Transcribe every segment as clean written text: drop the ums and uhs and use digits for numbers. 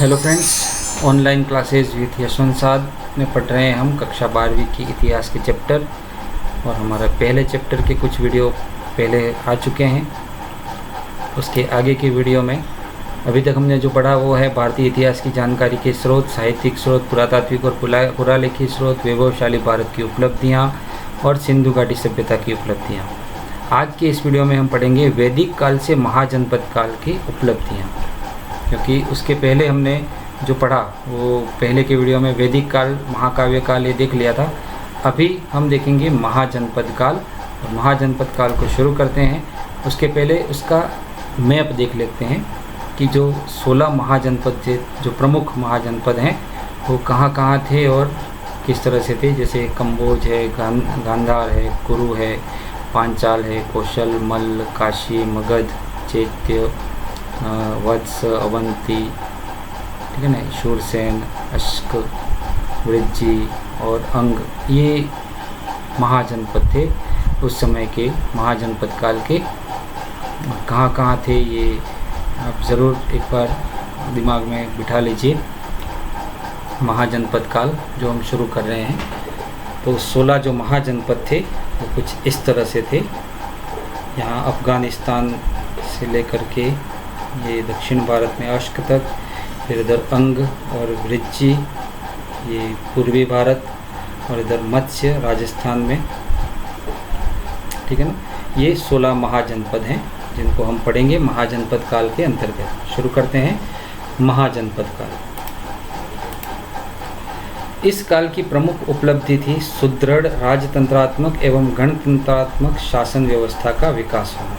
Hello friends, online classes with Yashwant साद में पढ़ रहे हैं हम कक्षा 12वीं की इतिहास के चैप्टर। और हमारा पहले चैप्टर के कुछ वीडियो पहले आ चुके हैं। उसके आगे की वीडियो में अभी तक हमने जो पढ़ा वो है भारतीय इतिहास की जानकारी के स्रोत, साहित्यिक स्रोत, पुरातात्विक और पुरालेखी स्रोत, वैभवशाली भारत की उपलब्धियाँ और सिंधु घाटी सभ्यता की उपलब्धियाँ। आज के इस वीडियो में हम पढ़ेंगे वैदिक काल से महाजनपद काल की उपलब्धियाँ, क्योंकि उसके पहले हमने जो पढ़ा वो पहले के वीडियो में वैदिक काल, महाकाव्य काल ये देख लिया था। अभी हम देखेंगे महाजनपद काल, और महाजनपद काल को शुरू करते हैं। उसके पहले उसका मैप देख लेते हैं कि जो 16 महाजनपद थे, जो प्रमुख महाजनपद हैं, वो कहाँ कहाँ थे और किस तरह से थे। जैसे कंबोज है, गांधार है, कुरु है, पांचाल है, कौशल, मल्ल, काशी, मगध, चैत्य, वत्स, अवंती, ठीक है ना, शूरसेन, अश्क, वृज्जी और अंग, ये महाजनपद थे उस समय के महाजनपद काल के। कहाँ कहाँ थे ये आप ज़रूर एक बार दिमाग में बिठा लीजिए। महाजनपद काल जो हम शुरू कर रहे हैं, तो 16 जो महाजनपद थे वो कुछ इस तरह से थे। यहाँ अफ़गानिस्तान से लेकर के ये दक्षिण भारत में अश्क तक, फिर इधर अंग और वृज्जी ये पूर्वी भारत, और इधर मत्स्य राजस्थान में, ठीक है ना। ये 16 महाजनपद हैं जिनको हम पढ़ेंगे महाजनपद काल के अंतर्गत। शुरू करते हैं महाजनपद काल। इस काल की प्रमुख उपलब्धि थी सुदृढ़ राजतंत्रात्मक एवं गणतंत्रात्मक शासन व्यवस्था का विकास होना।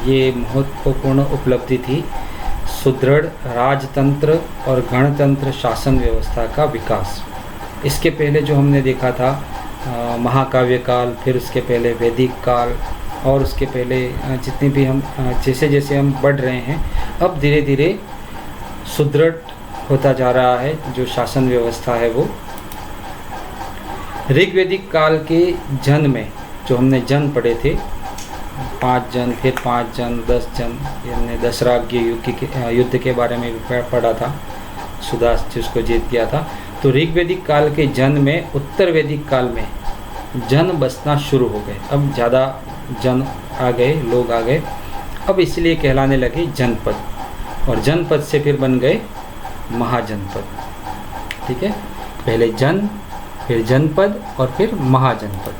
ये महत्वपूर्ण उपलब्धि थी, सुदृढ़ राजतंत्र और गणतंत्र शासन व्यवस्था का विकास। इसके पहले जो हमने देखा था महाकाव्य काल, फिर उसके पहले वैदिक काल, और उसके पहले जितने भी हम जैसे जैसे हम बढ़ रहे हैं, अब धीरे धीरे सुदृढ़ होता जा रहा है जो शासन व्यवस्था है वो। ऋग्वैदिक काल के जन में जो हमने जन पढ़े थे, 5 जन, फिर 5 जन, 10 जन, हमने दशराज्य युद्ध के बारे में भी पढ़ा था, सुदास जिसको जीत गया था। तो ऋग्वैदिक काल के जन में उत्तर वैदिक काल में जन बसना शुरू हो गए। अब ज़्यादा जन आ गए, लोग आ गए, अब इसलिए कहलाने लगे जनपद, और जनपद से फिर बन गए महाजनपद। ठीक है, पहले जन, फिर जनपद और फिर महाजनपद।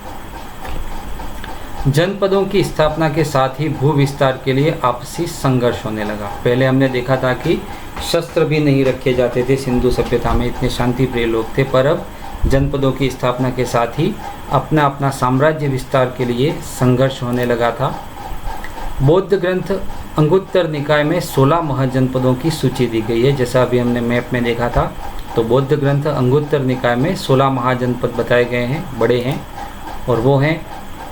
जनपदों की स्थापना के साथ ही भू विस्तार के लिए आपसी संघर्ष होने लगा। पहले हमने देखा था कि शस्त्र भी नहीं रखे जाते थे सिंधु सभ्यता में, इतने शांति प्रिय लोग थे, पर अब जनपदों की स्थापना के साथ ही अपना अपना साम्राज्य विस्तार के लिए संघर्ष होने लगा था। बौद्ध ग्रंथ अंगुत्तर निकाय में 16 महाजनपदों की सूची दी गई है, जैसा अभी हमने मैप में देखा था। तो बौद्ध ग्रंथ अंगुत्तर निकाय में 16 महाजनपद बताए गए हैं, बड़े हैं, और वो हैं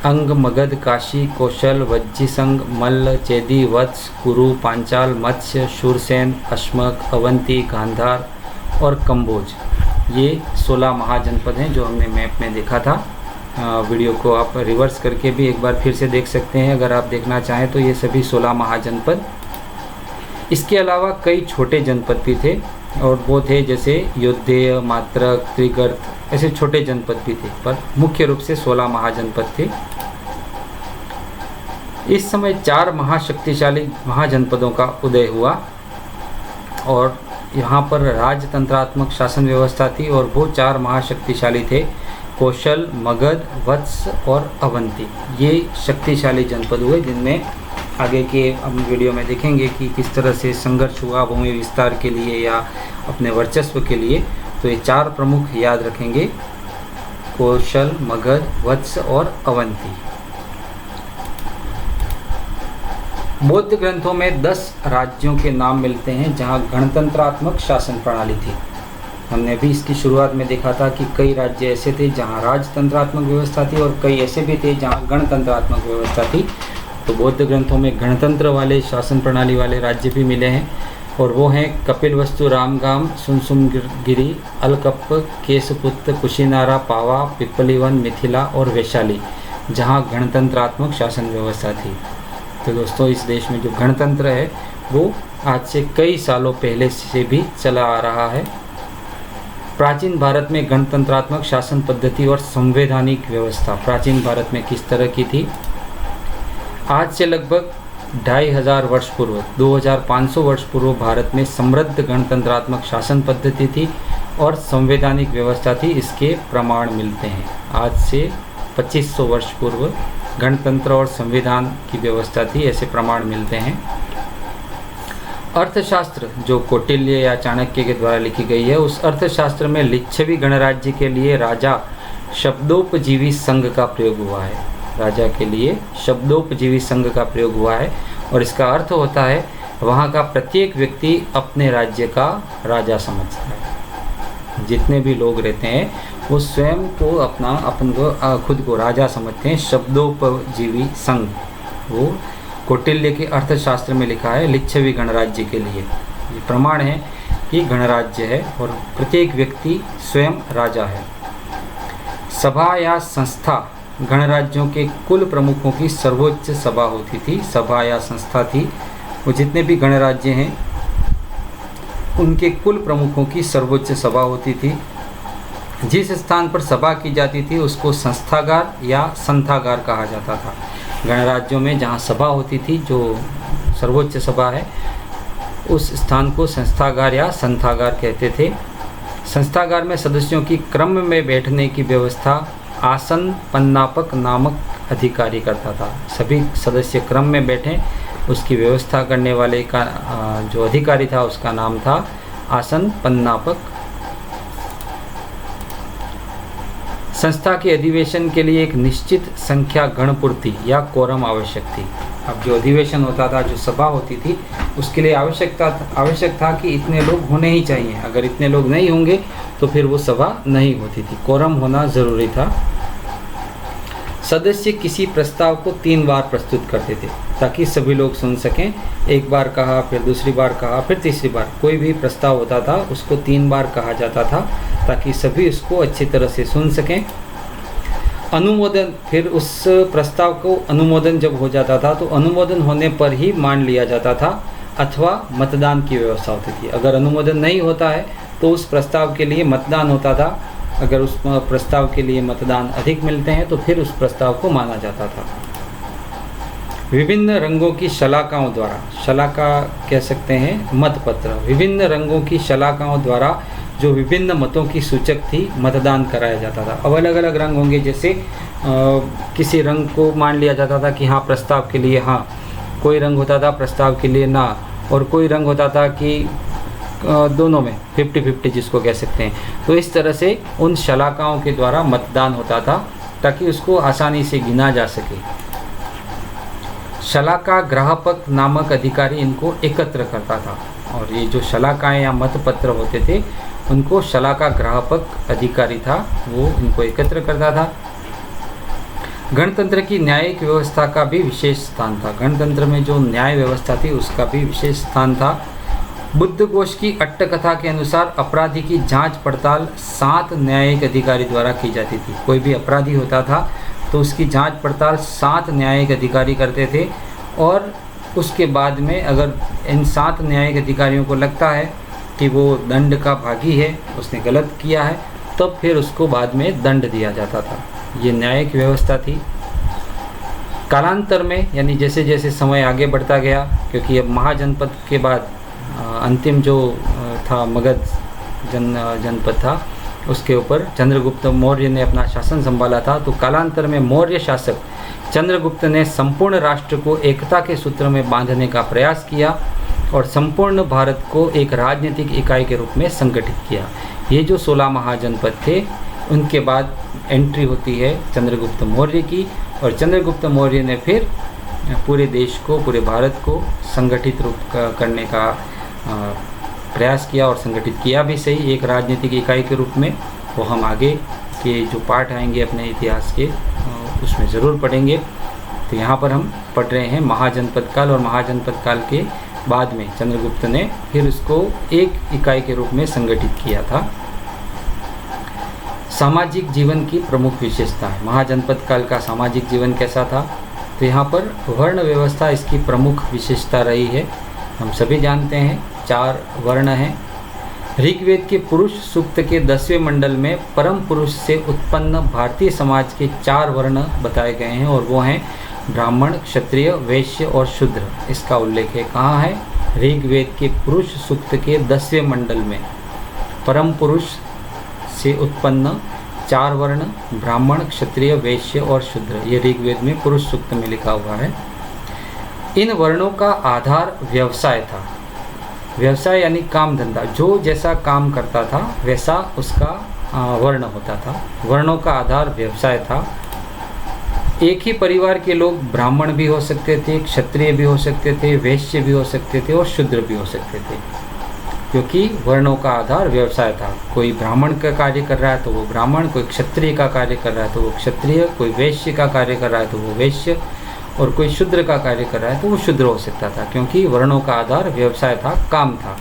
अंग, मगध, काशी, कौशल, वज्जीसंग, मल्ल, चेदी, वत्स, कुरु, पांचाल, मत्स्य, शूरसेन, अश्मक, अवंती, गांधार और कंबोज। ये 16 महाजनपद हैं जो हमने मैप में देखा था। वीडियो को आप रिवर्स करके भी एक बार फिर से देख सकते हैं अगर आप देखना चाहें तो। ये सभी 16 महाजनपद। इसके अलावा कई छोटे जनपद भी थे, और वो थे जैसे योद्धेय, मात्रक, त्रिगर्त, ऐसे छोटे जनपद भी थे, पर मुख्य रूप से 16 महाजनपद थे। इस समय 4 महाशक्तिशाली महाजनपदों का उदय हुआ, और यहाँ पर राजतंत्रात्मक शासन व्यवस्था थी, और वो 4 महाशक्तिशाली थे कौशल, मगध, वत्स और अवंती। ये शक्तिशाली जनपद हुए जिनमें आगे के हम वीडियो में देखेंगे कि किस तरह से संघर्ष हुआ भूमि विस्तार के लिए या अपने वर्चस्व के लिए। तो ये 4 प्रमुख याद रखेंगे, कौशल, मगध, वत्स और अवंती। बौद्ध ग्रंथों में 10 राज्यों के नाम मिलते हैं जहां गणतंत्रात्मक शासन प्रणाली थी। हमने भी इसकी शुरुआत में देखा था कि कई राज्य ऐसे थे जहां राजतंत्रात्मक व्यवस्था थी, और कई ऐसे भी थे जहां गणतंत्रात्मक व्यवस्था थी। तो बौद्ध ग्रंथों में गणतंत्र वाले शासन प्रणाली वाले राज्य भी मिले हैं, और वो हैं कपिलवस्तु, रामगाम, सुनसुमगिरी, अलकप्प, केशपुत्र, कुशीनारा, पावा, पिप्पलीवन, मिथिला और वैशाली, जहाँ गणतंत्रात्मक शासन व्यवस्था थी। तो दोस्तों, इस देश में जो गणतंत्र है वो आज से कई सालों पहले से भी चला आ रहा है। प्राचीन भारत में गणतंत्रात्मक शासन पद्धति और संवैधानिक व्यवस्था प्राचीन भारत में किस तरह की थी? आज से लगभग 2500 वर्ष पूर्व 2500 वर्ष पूर्व भारत में समृद्ध गणतंत्रात्मक शासन पद्धति थी और संवैधानिक व्यवस्था थी। इसके प्रमाण मिलते हैं। आज से 2500 वर्ष पूर्व गणतंत्र और संविधान की व्यवस्था थी, ऐसे प्रमाण मिलते हैं। अर्थशास्त्र जो कौटिल्य या चाणक्य के द्वारा लिखी गई है, उस अर्थशास्त्र में लिच्छवी गणराज्य के लिए राजा शब्दोपजीवी संघ का प्रयोग हुआ है। राजा के लिए शब्दोपजीवी संघ का प्रयोग हुआ है और इसका अर्थ होता है वहाँ का प्रत्येक व्यक्ति अपने राज्य का राजा समझता है। जितने भी लोग रहते हैं वो स्वयं को अपन को खुद को राजा समझते हैं। शब्दोपजीवी संघ वो कौटिल्य के अर्थशास्त्र में लिखा है लिच्छवी गणराज्य के लिए। ये प्रमाण है कि गणराज्य है और प्रत्येक व्यक्ति स्वयं राजा है। सभा या संस्था गणराज्यों के कुल प्रमुखों की सर्वोच्च सभा होती थी। सभा या संस्था थी, वो जितने भी गणराज्य हैं उनके कुल प्रमुखों की सर्वोच्च सभा होती थी। जिस स्थान पर सभा की जाती थी उसको संस्थागार या संथागार कहा जाता था। गणराज्यों में जहाँ सभा होती थी, जो सर्वोच्च सभा है, उस स्थान को संस्थागार या संथागार कहते थे। संस्थागार में सदस्यों की क्रम में बैठने की व्यवस्था आसन पन्नापक नामक अधिकारी करता था। सभी सदस्य क्रम में बैठें, उसकी व्यवस्था करने वाले का जो अधिकारी था उसका नाम था आसन पन्नापक। संस्था के अधिवेशन के लिए एक निश्चित संख्या गणपूर्ति या कोरम आवश्यक थी। अब जो अधिवेशन होता था, जो सभा होती थी, उसके लिए आवश्यक था कि इतने लोग होने ही चाहिए। अगर इतने लोग नहीं होंगे तो फिर वो सभा नहीं होती थी। कोरम होना ज़रूरी था। सदस्य किसी प्रस्ताव को 3 बार प्रस्तुत करते थे ताकि सभी लोग सुन सकें। एक बार कहा, फिर दूसरी बार कहा, फिर तीसरी बार। कोई भी प्रस्ताव होता था उसको 3 बार कहा जाता था ताकि सभी उसको अच्छी तरह से सुन सकें। अनुमोदन, फिर उस प्रस्ताव को अनुमोदन जब हो जाता था तो अनुमोदन होने पर ही मान लिया जाता था अथवा मतदान की व्यवस्था होती थी। अगर अनुमोदन नहीं होता है तो उस प्रस्ताव के लिए मतदान होता था। अगर उस प्रस्ताव के लिए मतदान अधिक मिलते हैं तो फिर उस प्रस्ताव को माना जाता था। विभिन्न रंगों की शलाकाओं द्वारा, शलाका कह सकते हैं मतपत्र, विभिन्न रंगों की शलाकाओं द्वारा जो विभिन्न मतों की सूचक थी मतदान कराया जाता था। अब अलग अलग रंग होंगे, जैसे किसी रंग को मान लिया जाता था कि हाँ प्रस्ताव के लिए हाँ, कोई रंग होता था प्रस्ताव के लिए ना, और कोई रंग होता था कि दोनों में 50-50 जिसको कह सकते हैं। तो इस तरह से उन शलाकाओं के द्वारा मतदान होता था ताकि उसको आसानी से गिना जा सके। शलाका ग्राहपक नामक अधिकारी इनको एकत्र करता था और ये जो शलाकाएँ या मतपत्र होते थे उनको शलाका ग्राहपक अधिकारी था, वो इनको एकत्र करता था। गणतंत्र की न्यायिक व्यवस्था का भी विशेष स्थान था। गणतंत्र में जो न्याय व्यवस्था थी उसका भी विशेष स्थान था। बुद्धघोष की अट्टकथा के अनुसार अपराधी की जांच पड़ताल 7 न्यायिक अधिकारी द्वारा की जाती थी। कोई भी अपराधी होता था तो उसकी जांच पड़ताल 7 न्यायिक अधिकारी करते थे और उसके बाद में अगर इन 7 न्यायिक अधिकारियों को लगता है कि वो दंड का भागी है, उसने गलत किया है, तब फिर उसको बाद में दंड दिया जाता था। ये न्यायिक व्यवस्था थी। कालांतर में, यानी जैसे जैसे समय आगे बढ़ता गया, क्योंकि अब महाजनपद के बाद अंतिम जो था मगध जनपद था, उसके ऊपर चंद्रगुप्त मौर्य ने अपना शासन संभाला था। तो कालांतर में मौर्य शासक चंद्रगुप्त ने संपूर्ण राष्ट्र को एकता के सूत्र में बांधने का प्रयास किया और संपूर्ण भारत को एक राजनीतिक इकाई के रूप में संगठित किया। ये जो 16 महाजनपद थे, उनके बाद एंट्री होती है चंद्रगुप्त मौर्य की, और चंद्रगुप्त मौर्य ने फिर पूरे देश को, पूरे भारत को संगठित रूप करने का प्रयास किया और संगठित किया भी सही एक राजनीतिक इकाई के रूप में। वो हम आगे के जो पार्ट आएंगे अपने इतिहास के उसमें ज़रूर पढ़ेंगे। तो यहाँ पर हम पढ़ रहे हैं महाजनपद काल, और महाजनपद काल के बाद में चंद्रगुप्त ने फिर उसको एक इकाई के रूप में संगठित किया था। सामाजिक जीवन की प्रमुख विशेषता है। महाजनपद काल का सामाजिक जीवन कैसा था? तो यहाँ पर वर्ण व्यवस्था इसकी प्रमुख विशेषता रही है। हम सभी जानते हैं 4 वर्ण हैं। ऋग्वेद के पुरुष सूक्त के 10वें मंडल में परम पुरुष से उत्पन्न भारतीय समाज के 4 वर्ण बताए गए हैं और वो हैं ब्राह्मण, क्षत्रिय, वैश्य और शूद्र। इसका उल्लेख है कहाँ है? ऋग्वेद के पुरुष सूक्त के 10वें मंडल में परम पुरुष से उत्पन्न 4 वर्ण ब्राह्मण, क्षत्रिय, वैश्य और शूद्र, ये ऋग्वेद में पुरुष सूक्त में लिखा हुआ है। इन वर्णों का आधार व्यवसाय था। व्यवसाय यानी काम धंधा, जो जैसा काम करता था वैसा उसका वर्ण होता था। वर्णों का आधार व्यवसाय था। एक ही परिवार के लोग ब्राह्मण भी हो सकते थे, क्षत्रिय भी हो सकते थे, वैश्य भी हो सकते थे और शूद्र भी हो सकते थे, क्योंकि वर्णों का आधार व्यवसाय था। कोई ब्राह्मण का कार्य कर रहा है तो वो ब्राह्मण, कोई क्षत्रिय का कार्य कर रहा है तो वो क्षत्रिय, कोई वैश्य का कार्य कर रहा है तो वो वैश्य, और कोई शूद्र का कार्य कर रहा है तो वो शूद्र हो सकता था, क्योंकि वर्णों का आधार व्यवसाय था, काम था।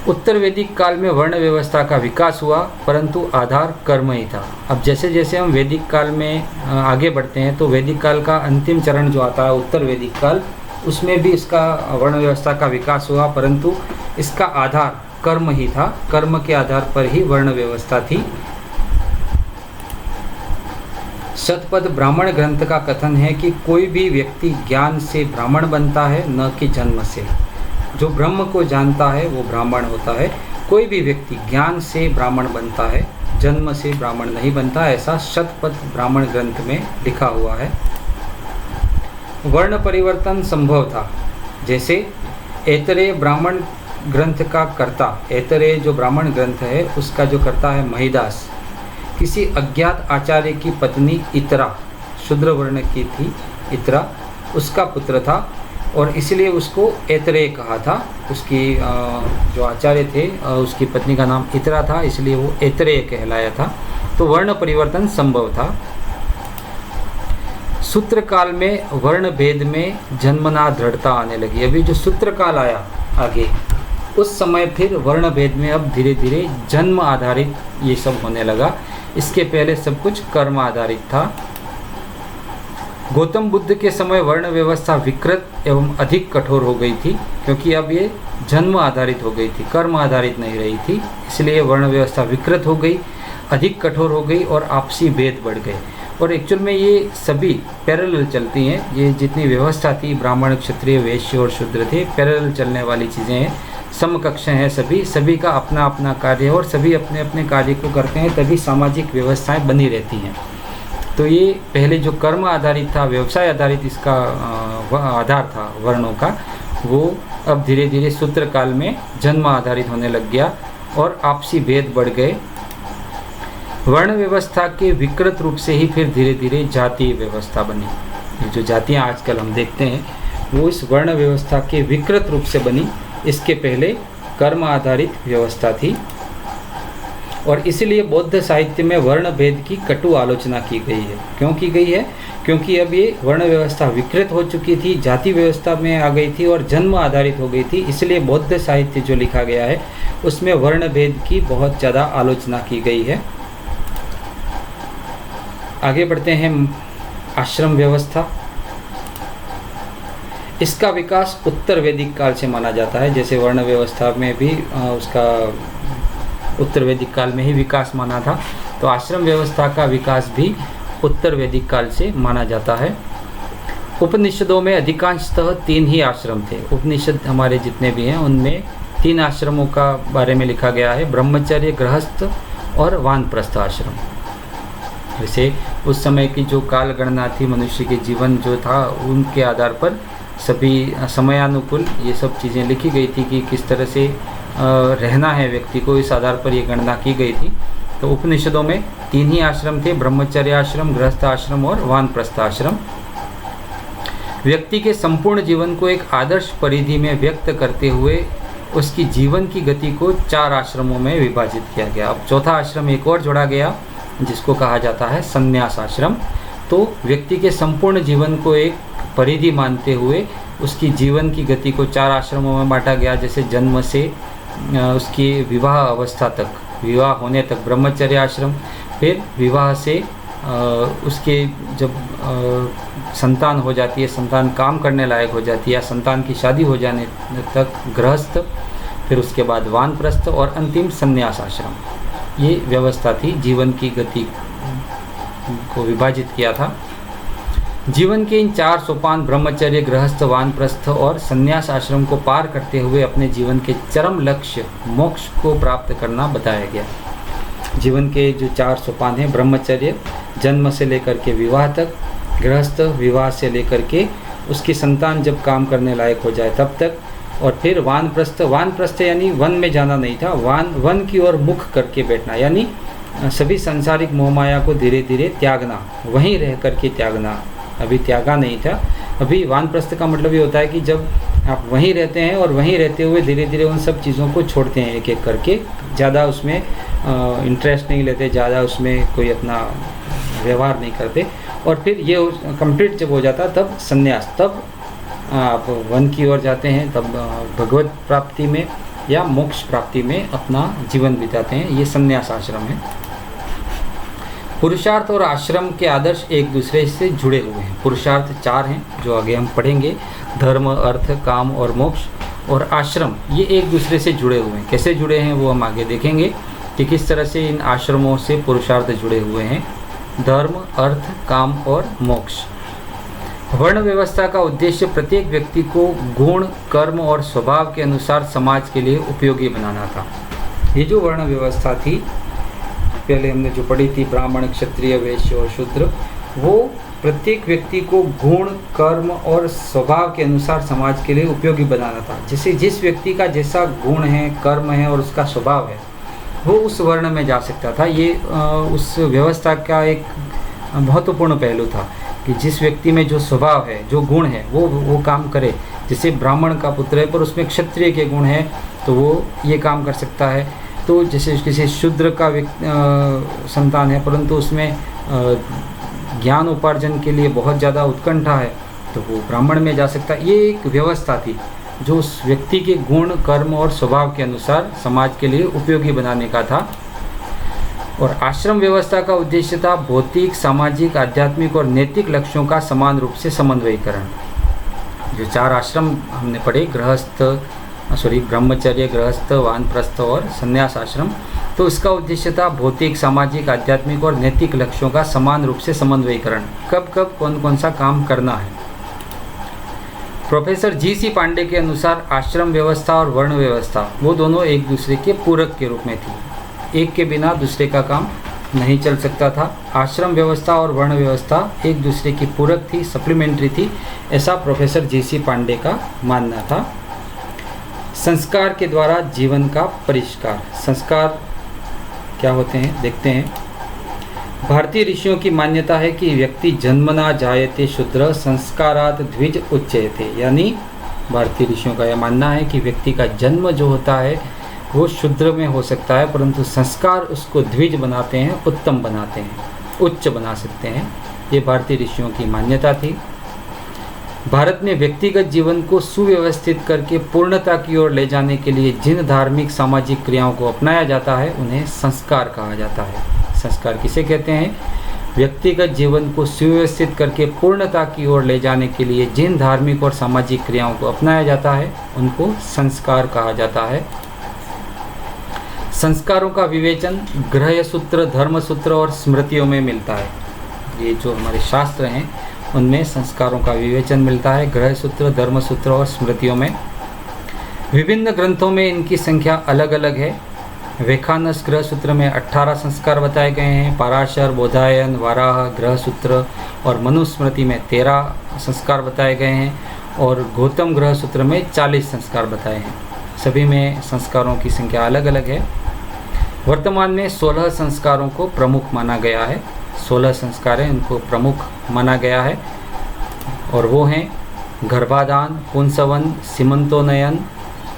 उत्तर वैदिक काल में वर्ण व्यवस्था का विकास हुआ, परंतु आधार कर्म ही था। अब जैसे जैसे हम वैदिक काल में आगे बढ़ते हैं तो वैदिक काल का अंतिम चरण जो आता है उत्तर वैदिक काल, उसमें भी इसका वर्ण व्यवस्था का विकास हुआ, परंतु इसका आधार कर्म ही था। कर्म के आधार पर ही वर्ण व्यवस्था थी। शतपथ ब्राह्मण ग्रंथ का कथन है कि कोई भी व्यक्ति ज्ञान से ब्राह्मण बनता है, न कि जन्म से। जो ब्रह्म को जानता है वो ब्राह्मण होता है। कोई भी व्यक्ति ज्ञान से ब्राह्मण बनता है, जन्म से ब्राह्मण नहीं बनता, ऐसा शतपथ ब्राह्मण ग्रंथ में लिखा हुआ है। वर्ण परिवर्तन संभव था। जैसे ऐतरेय ब्राह्मण ग्रंथ का कर्ता, ऐतरेय जो ब्राह्मण ग्रंथ है उसका जो कर्ता है महिदास, किसी अज्ञात आचार्य की पत्नी इतरा, शूद्र वर्ण की थी इतरा, उसका पुत्र था और इसलिए उसको ऐतरेय कहा था। उसकी जो आचार्य थे उसकी पत्नी का नाम इतरा था, इसलिए वो ऐतरेय कहलाया था। तो वर्ण परिवर्तन संभव था। सूत्र काल में वर्ण भेद में जन्मना दृढ़ता आने लगी। अभी जो सूत्र काल आया आगे, उस समय फिर वर्ण भेद में अब धीरे धीरे जन्म आधारित ये सब होने लगा। इसके पहले सब कुछ कर्म आधारित था। गौतम बुद्ध के समय वर्ण व्यवस्था विकृत एवं अधिक कठोर हो गई थी, क्योंकि अब ये जन्म आधारित हो गई थी, कर्म आधारित नहीं रही थी। इसलिए वर्ण व्यवस्था विकृत हो गई, अधिक कठोर हो गई और आपसी भेद बढ़ गए। और एक्चुअल में ये सभी पैरेलल चलती हैं। ये जितनी व्यवस्था थी, ब्राह्मण, क्षत्रिय, वैश्य और शूद्र थे, पैरेलल चलने वाली चीज़ें हैं, समकक्ष हैं। सभी का अपना अपना कार्य है और सभी अपने अपने कार्य को करते हैं, तभी सामाजिक व्यवस्थाएं बनी रहती हैं। तो ये पहले जो कर्म आधारित था, व्यवसाय आधारित इसका आधार था वर्णों का, वो अब धीरे धीरे सूत्र काल में जन्म आधारित होने लग गया और आपसी भेद बढ़ गए। वर्ण व्यवस्था के विकृत रूप से ही फिर धीरे धीरे जातीय व्यवस्था बनी। ये जो जातियाँ आजकल हम देखते हैं वो इस वर्ण व्यवस्था के विकृत रूप से बनी। इसके पहले कर्म आधारित व्यवस्था थी और इसलिए बौद्ध साहित्य में वर्ण भेद की कटु आलोचना की गई है। क्यों की गई है? क्योंकि अब ये वर्ण व्यवस्था विकृत हो चुकी थी, जाति व्यवस्था में आ गई थी और जन्म आधारित हो गई थी। इसलिए बौद्ध साहित्य जो लिखा गया है उसमें वर्ण भेद की बहुत ज़्यादा आलोचना की गई है। आगे बढ़ते हैं। आश्रम व्यवस्था, इसका विकास उत्तर वैदिक काल से माना जाता है। जैसे वर्ण व्यवस्था में भी उसका उत्तर वैदिक काल में ही विकास माना था, तो आश्रम व्यवस्था का विकास भी उत्तर वैदिक काल से माना जाता है। उपनिषदों में अधिकांशतः 3 ही आश्रम थे। उपनिषद हमारे जितने भी हैं उनमें 3 आश्रमों का बारे में लिखा गया है, ब्रह्मचर्य, गृहस्थ और वानप्रस्थ आश्रम। वैसे उस समय की जो काल गणना थी, मनुष्य के जीवन जो था, उनके आधार पर सभी समयानुकूल ये सब चीज़ें लिखी गई थी कि किस तरह से रहना है व्यक्ति को, इस आधार पर ये गणना की गई थी। तो उपनिषदों में 3 ही आश्रम थे, ब्रह्मचर्य आश्रम, गृहस्थ आश्रम और वानप्रस्थ आश्रम। व्यक्ति के संपूर्ण जीवन को एक आदर्श परिधि में व्यक्त करते हुए उसकी जीवन की गति को 4 आश्रमों में विभाजित किया गया। अब चौथा आश्रम एक और जोड़ा गया जिसको कहा जाता है संन्यास आश्रम। तो व्यक्ति के संपूर्ण जीवन को एक परिधि मानते हुए उसकी जीवन की गति को 4 आश्रमों में बांटा गया। जैसे जन्म से उसकी विवाह अवस्था तक, विवाह होने तक ब्रह्मचर्य आश्रम, फिर विवाह से उसके जब संतान हो जाती है, संतान काम करने लायक हो जाती है, या संतान की शादी हो जाने तक गृहस्थ, फिर उसके बाद वानप्रस्थ और अंतिम संन्यास आश्रम। ये व्यवस्था थी, जीवन की गति को विभाजित किया था। जीवन के इन 4 सोपान ब्रह्मचर्य, गृहस्थ, वानप्रस्थ और संन्यास आश्रम को पार करते हुए अपने जीवन के चरम लक्ष्य मोक्ष को प्राप्त करना बताया गया। जीवन के जो 4 सोपान हैं, ब्रह्मचर्य जन्म से लेकर के विवाह तक, गृहस्थ विवाह से लेकर के उसकी संतान जब काम करने लायक हो जाए तब तक, और फिर वानप्रस्थ। वानप्रस्थ यानी वन में जाना नहीं था, वन की ओर मुख करके बैठना, यानी सभी सांसारिक मोहमाया को धीरे धीरे त्यागना, वहीं रह करके त्यागना। अभी त्यागा नहीं था। अभी वानप्रस्थ का मतलब ये होता है कि जब आप वहीं रहते हैं और वहीं रहते हुए धीरे धीरे उन सब चीज़ों को छोड़ते हैं एक एक करके, ज़्यादा उसमें इंटरेस्ट नहीं लेते, ज़्यादा उसमें कोई अपना व्यवहार नहीं करते। और फिर ये कंप्लीट जब हो जाता तब संन्यास, तब आप वन की ओर जाते हैं, तब भगवत प्राप्ति में या मोक्ष प्राप्ति में अपना जीवन बिताते हैं। ये संन्यास आश्रम है। पुरुषार्थ और आश्रम के आदर्श एक दूसरे से जुड़े हुए हैं। पुरुषार्थ 4 हैं जो आगे हम पढ़ेंगे, धर्म, अर्थ, काम और मोक्ष। और आश्रम ये एक दूसरे से जुड़े हुए हैं। कैसे जुड़े हैं वो हम आगे देखेंगे कि किस तरह से इन आश्रमों से पुरुषार्थ जुड़े हुए हैं। धर्म, अर्थ, काम और मोक्ष। वर्ण व्यवस्था का उद्देश्य प्रत्येक व्यक्ति को गुण, कर्म और स्वभाव के अनुसार समाज के लिए उपयोगी बनाना था। ये जो वर्ण व्यवस्था थी, पहले हमने जो पढ़ी थी, ब्राह्मण, क्षत्रिय, वैश्य और शूद्र, वो प्रत्येक व्यक्ति को गुण, कर्म और स्वभाव के अनुसार समाज के लिए उपयोगी बनाना था। जैसे जिस व्यक्ति का जैसा गुण है, कर्म है और उसका स्वभाव है, वो उस वर्ण में जा सकता था। ये उस व्यवस्था का एक महत्वपूर्ण पहलू था कि जिस व्यक्ति में जो स्वभाव है, जो गुण है, वो काम करे। जैसे ब्राह्मण का पुत्र है पर उसमें क्षत्रिय के गुण हैं तो वो ये काम कर सकता है। तो जैसे किसी शूद्र का संतान है परंतु उसमें ज्ञान उपार्जन के लिए बहुत ज़्यादा उत्कंठा है तो वो ब्राह्मण में जा सकता है। ये एक व्यवस्था थी जो उस व्यक्ति के गुण, कर्म और स्वभाव के अनुसार समाज के लिए उपयोगी बनाने का था। और आश्रम व्यवस्था का उद्देश्य था भौतिक, सामाजिक, आध्यात्मिक और नैतिक लक्ष्यों का समान रूप से समन्वयीकरण। जो 4 आश्रम हमने पढ़े, ब्रह्मचर्य, गृहस्थ, वानप्रस्थ और संन्यास आश्रम, तो इसका उद्देश्य था भौतिक, सामाजिक, आध्यात्मिक और नैतिक लक्ष्यों का समान रूप से समन्वयीकरण। कब कब कौन कौन सा काम करना है। Professor GC. पांडे के अनुसार आश्रम व्यवस्था और वर्ण व्यवस्था वो दोनों एक दूसरे के पूरक के रूप में थी। एक के बिना दूसरे का काम नहीं चल सकता था। आश्रम व्यवस्था और वर्ण व्यवस्था एक दूसरे की पूरक थी, सप्लीमेंट्री थी, ऐसा प्रोफेसर जी.सी. पांडे का मानना था। संस्कार के द्वारा जीवन का परिष्कार। संस्कार क्या होते हैं देखते हैं। भारतीय ऋषियों की मान्यता है कि व्यक्ति जन्मना जायते शूद्र संस्कारात् द्विज उच्यते, यानी भारतीय ऋषियों का यह मानना है कि व्यक्ति का जन्म जो होता है वो शूद्र में हो सकता है परंतु संस्कार उसको द्विज बनाते हैं, उत्तम बनाते हैं, उच्च बना सकते हैं। ये भारतीय ऋषियों की मान्यता थी। भारत में व्यक्तिगत जीवन को सुव्यवस्थित करके पूर्णता की ओर ले जाने के लिए जिन धार्मिक, सामाजिक क्रियाओं को अपनाया जाता है उन्हें संस्कार कहा जाता है। संस्कार किसे कहते हैं? व्यक्तिगत जीवन को सुव्यवस्थित करके पूर्णता की ओर ले जाने के लिए जिन धार्मिक और सामाजिक क्रियाओं को अपनाया जाता है उनको संस्कार कहा जाता है। संस्कारों का विवेचन ग्रह सूत्र, धर्म सूत्र और स्मृतियों में मिलता है। ये जो हमारे शास्त्र हैं उनमें संस्कारों का विवेचन मिलता है, ग्रह सूत्र, धर्म सूत्र और स्मृतियों में। विभिन्न ग्रंथों में इनकी संख्या अलग अलग है। वेखानस ग्रह सूत्र में 18 संस्कार बताए गए हैं। पाराशर, बोधायन, वाराह ग्रह सूत्र और मनुस्मृति में 13 संस्कार बताए गए हैं और गौतम ग्रह सूत्र में 40 संस्कार बताए हैं। सभी में संस्कारों की संख्या अलग अलग है। वर्तमान में 16 संस्कारों को प्रमुख माना गया है। 16 संस्कार हैं उनको प्रमुख माना गया है और वो हैं गर्भाधान, पुंसवन, सीमंतोनयन,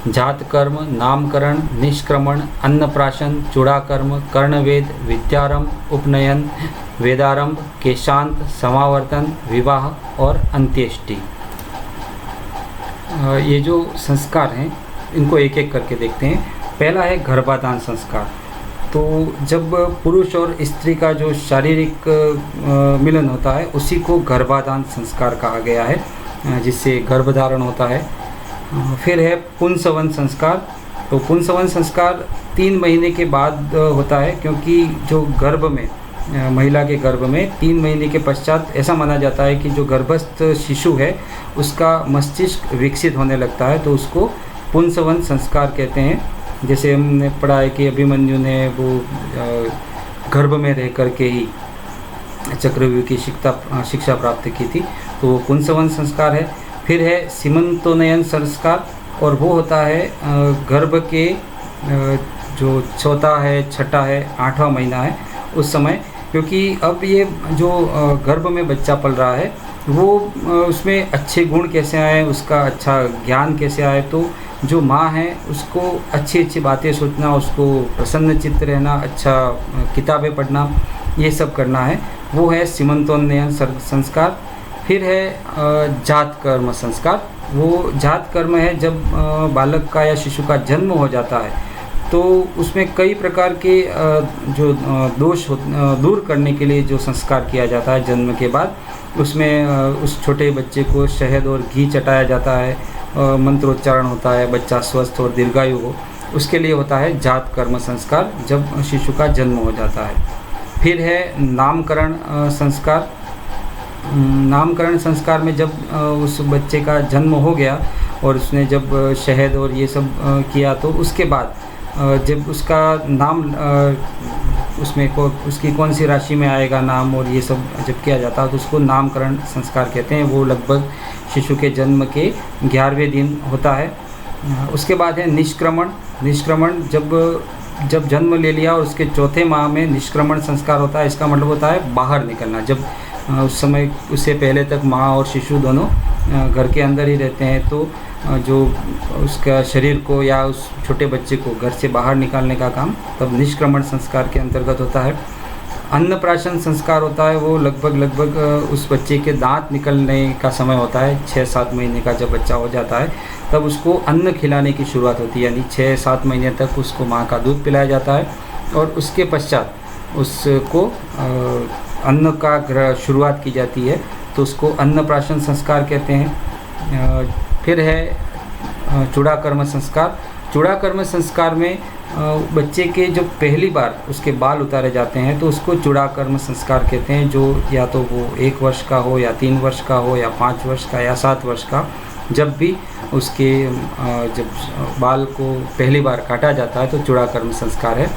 जातकर्म, नामकरण, निष्क्रमण, अन्नप्राशन, चूड़ाकर्म, कर्णवेद, विद्यारंभ, उपनयन, वेदारंभ, केशांत, समावर्तन, विवाह और अंत्येष्टि। ये जो संस्कार हैं इनको एक एक करके देखते हैं। पहला है गर्भाधान संस्कार। तो जब पुरुष और स्त्री का जो शारीरिक मिलन होता है उसी को गर्भाधान संस्कार कहा गया है, जिससे गर्भधारण होता है। फिर है पुंसवन संस्कार। तो पुंसवन संस्कार 3 महीने के बाद होता है, क्योंकि जो गर्भ में महिला के गर्भ में 3 महीने के पश्चात ऐसा माना जाता है कि जो गर्भस्थ शिशु है उसका मस्तिष्क विकसित होने लगता है, तो उसको पुंसवन संस्कार कहते हैं। जैसे हमने पढ़ा है कि अभिमन्यु ने वो गर्भ में रह कर के ही चक्रव्यूह की शिक्षा प्राप्त की थी, तो वो पुंसवन संस्कार है। फिर है सीमंतोन्नयन संस्कार, और वो होता है गर्भ के जो चौथा है, छठा है, 8वां महीना है उस समय, क्योंकि अब ये जो गर्भ में बच्चा पल रहा है वो उसमें अच्छे गुण कैसे आए, उसका अच्छा ज्ञान कैसे आए, तो जो माँ है उसको अच्छी अच्छी बातें सोचना, उसको प्रसन्न चित्त रहना, अच्छा किताबें पढ़ना, ये सब करना है, वो है सीमंतोन्नयन संस्कार। फिर है जात कर्म संस्कार। वो जात कर्म है जब बालक का या शिशु का जन्म हो जाता है तो उसमें कई प्रकार के जो दोष दूर करने के लिए जो संस्कार किया जाता है जन्म के बाद, उसमें उस छोटे बच्चे को शहद और घी चटाया जाता है, मंत्रोच्चारण होता है, बच्चा स्वस्थ और दीर्घायु हो, उसके लिए होता है जात कर्म संस्कार जब शिशु का जन्म हो जाता है। फिर है नामकरण संस्कार। नामकरण संस्कार में जब उस बच्चे का जन्म हो गया और उसने जब शहद और ये सब किया, तो उसके बाद जब उसका नाम उसमें उसकी कौन सी राशि में आएगा नाम और ये सब जब किया जाता है तो उसको नामकरण संस्कार कहते हैं। वो लगभग शिशु के जन्म के 11वें दिन होता है। उसके बाद है निष्क्रमण। निष्क्रमण जब जन्म ले लिया और उसके चौथे माह में निष्क्रमण संस्कार होता है। इसका मतलब होता है बाहर निकलना। जब उस समय उससे पहले तक माँ और शिशु दोनों घर के अंदर ही रहते हैं, तो जो उसका शरीर को या उस छोटे बच्चे को घर से बाहर निकालने का काम तब निष्क्रमण संस्कार के अंतर्गत होता है। अन्नप्राशन संस्कार होता है, वो लगभग उस बच्चे के दांत निकलने का समय होता है। 6-7 महीने का जब बच्चा हो जाता है तब उसको अन्न खिलाने की शुरुआत होती है, यानी 6-7 महीने तक उसको माँ का दूध पिलाया जाता है और उसके पश्चात उसको अन्न का शुरुआत की जाती है, तो उसको अन्नप्राशन संस्कार कहते हैं। फिर है चूड़ाकर्म संस्कार। चूड़ाकर्म संस्कार में बच्चे के जो पहली बार उसके बाल उतारे जाते हैं तो उसको चूड़ाकर्म संस्कार कहते हैं, जो या तो वो 1 वर्ष का हो या 3 वर्ष का हो या 5 वर्ष का या 7 वर्ष का, जब भी उसके जब बाल को पहली बार काटा जाता है तो चूड़ाकर्म संस्कार है।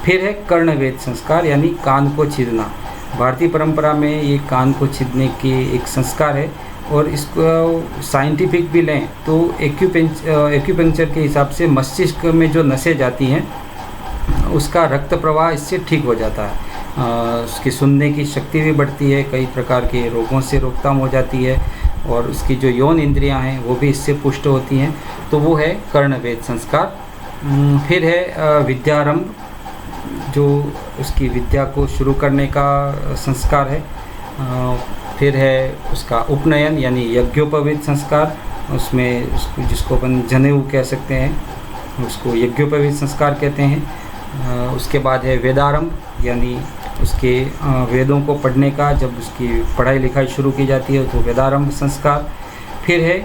फिर है कर्णवेद संस्कार, यानी कान को छीदना। भारतीय परंपरा में ये कान को छीदने के एक संस्कार है और इसको साइंटिफिक भी लें तो एक्यूपंक्चर के हिसाब से मस्तिष्क में जो नसें जाती हैं उसका रक्त प्रवाह इससे ठीक हो जाता है। उसकी सुनने की शक्ति भी बढ़ती है, कई प्रकार के रोगों से रोकथाम हो जाती है और उसकी जो यौन इंद्रियां हैं वो भी इससे पुष्ट होती हैं, तो वो है कर्णवेद संस्कार। फिर है विद्यारंभ, जो उसकी विद्या को शुरू करने का संस्कार है। फिर है उसका उपनयन यानी यज्ञोपवीत संस्कार, उसमें जिसको अपन जनेऊ कह सकते हैं उसको यज्ञोपवीत संस्कार कहते हैं। उसके बाद है वेदारंभ, यानी उसके वेदों को पढ़ने का, जब उसकी पढ़ाई लिखाई शुरू की जाती है तो वेदारंभ संस्कार। फिर है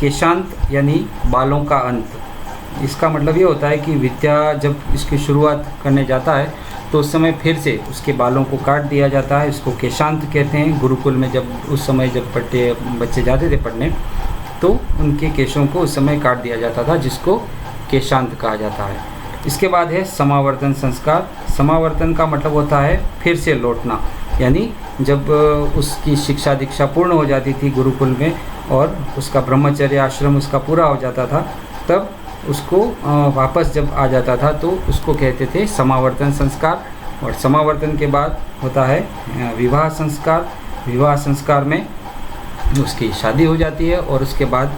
केशांत यानी बालों का अंत। इसका मतलब ये होता है कि विद्या जब इसकी शुरुआत करने जाता है तो उस समय फिर से उसके बालों को काट दिया जाता है, इसको केशांत कहते हैं। गुरुकुल में जब उस समय जब बच्चे जाते थे पढ़ने तो उनके केशों को उस समय काट दिया जाता था, जिसको केशांत कहा जाता है। इसके बाद है समावर्तन संस्कार। समावर्तन का मतलब होता है फिर से लौटना, यानी जब उसकी शिक्षा दीक्षा पूर्ण हो जाती थी गुरुकुल में और उसका ब्रह्मचर्य आश्रम उसका पूरा हो जाता था, तब उसको वापस जब आ जाता था तो उसको कहते थे समावर्तन संस्कार। और समावर्तन के बाद होता है विवाह संस्कार। विवाह संस्कार में उसकी शादी हो जाती है और उसके बाद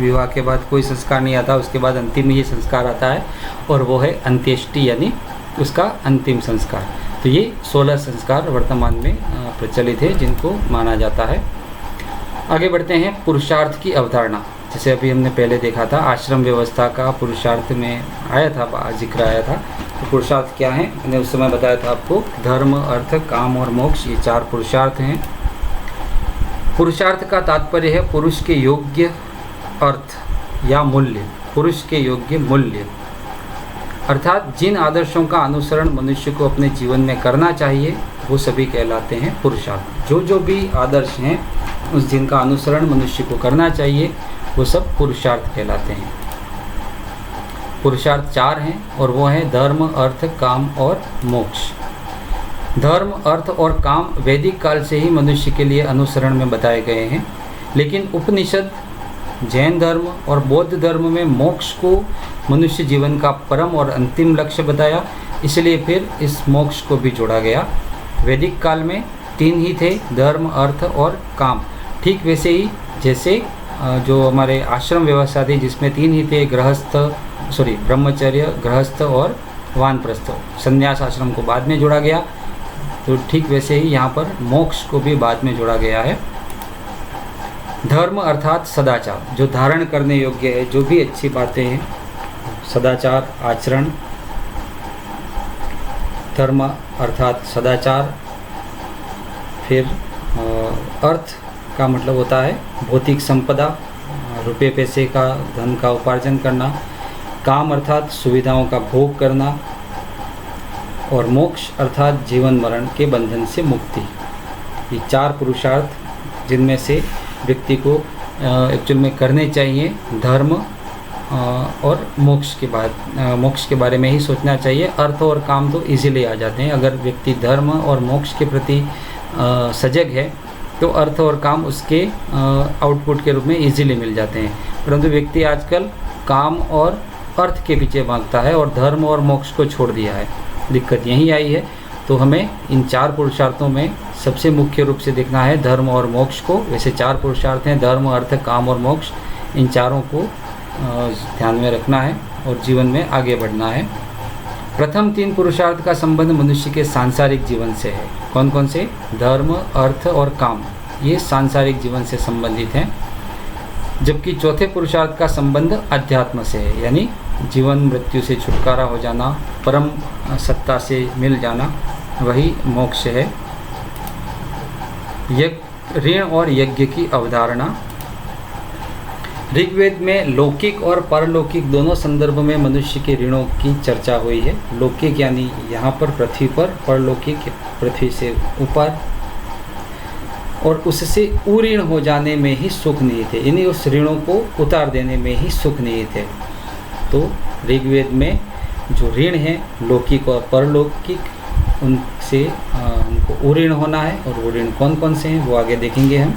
विवाह के बाद कोई संस्कार नहीं आता, उसके बाद अंतिम ही संस्कार आता है और वो है अंत्येष्टि, यानी उसका अंतिम संस्कार। तो ये 16 संस्कार वर्तमान में प्रचलित है जिनको माना जाता है। आगे बढ़ते हैं पुरुषार्थ की अवधारणा। जैसे अभी हमने पहले देखा था आश्रम व्यवस्था का पुरुषार्थ में आया था, जिक्र आया था, तो पुरुषार्थ क्या हैं? मैंने उस समय बताया था आपको, धर्म, अर्थ, काम और मोक्ष, ये 4 पुरुषार्थ हैं। पुरुषार्थ का तात्पर्य है पुरुष के योग्य अर्थ या मूल्य, पुरुष के योग्य मूल्य, अर्थात जिन आदर्शों का अनुसरण मनुष्य को अपने जीवन में करना चाहिए वो सभी कहलाते हैं पुरुषार्थ। जो भी आदर्श हैं उस जिनका अनुसरण मनुष्य को करना चाहिए वो सब पुरुषार्थ कहलाते हैं। पुरुषार्थ 4 हैं और वो हैं धर्म, अर्थ, काम और मोक्ष। धर्म, अर्थ और काम वैदिक काल से ही मनुष्य के लिए अनुसरण में बताए गए हैं, लेकिन उपनिषद, जैन धर्म और बौद्ध धर्म में मोक्ष को मनुष्य जीवन का परम और अंतिम लक्ष्य बताया, इसलिए फिर इस मोक्ष को भी जोड़ा गया। वैदिक काल में 3 ही थे, धर्म, अर्थ और काम। ठीक वैसे ही जैसे जो हमारे आश्रम व्यवस्था थी जिसमें 3 ही थे, ब्रह्मचर्य, गृहस्थ और वानप्रस्थ। संन्यास आश्रम को बाद में जोड़ा गया, तो ठीक वैसे ही यहाँ पर मोक्ष को भी बाद में जोड़ा गया है। धर्म अर्थात सदाचार, जो धारण करने योग्य है, जो भी अच्छी बातें हैं, सदाचार, आचरण। धर्म अर्थात सदाचार। फिर अर्थ का मतलब होता है भौतिक संपदा, रुपये पैसे का, धन का उपार्जन करना। काम अर्थात सुविधाओं का भोग करना। और मोक्ष अर्थात जीवन मरण के बंधन से मुक्ति। ये 4 पुरुषार्थ जिनमें से व्यक्ति को एक्चुअल में करने चाहिए। धर्म और मोक्ष के बारे में ही सोचना चाहिए। अर्थ और काम तो इजीली आ जाते हैं। अगर व्यक्ति धर्म और मोक्ष के प्रति सजग है तो अर्थ और काम उसके आउटपुट के रूप में इजीली मिल जाते हैं। परंतु व्यक्ति आजकल काम और अर्थ के पीछे भागता है और धर्म और मोक्ष को छोड़ दिया है। दिक्कत यहीं आई है। तो हमें इन 4 पुरुषार्थों में सबसे मुख्य रूप से देखना है धर्म और मोक्ष को। वैसे 4 पुरुषार्थ हैं, धर्म, अर्थ, काम और मोक्ष। इन चारों को ध्यान में रखना है और जीवन में आगे बढ़ना है। प्रथम 3 पुरुषार्थ का संबंध मनुष्य के सांसारिक जीवन से है। कौन कौन से? धर्म, अर्थ और काम, ये सांसारिक जीवन से संबंधित हैं। जबकि चौथे पुरुषार्थ का संबंध अध्यात्म से है, यानी जीवन मृत्यु से छुटकारा हो जाना, परम सत्ता से मिल जाना, वही मोक्ष है। ऋण और यज्ञ की अवधारणा। ऋग्वेद में लौकिक और परलौकिक दोनों संदर्भ में मनुष्य के ऋणों की चर्चा हुई है। लौकिक यानी यहाँ पर पृथ्वी पर, परलौकिक पृथ्वी से ऊपर, और उससे उऋण हो जाने में ही सुख नहीं थे, यानी उस ऋणों को उतार देने में ही सुख नहीं थे। तो ऋग्वेद में जो ऋण है लौकिक और परलौकिक, उनसे हमको उऋण होना है। और वो ऋण कौन कौन से हैं वो आगे देखेंगे हम।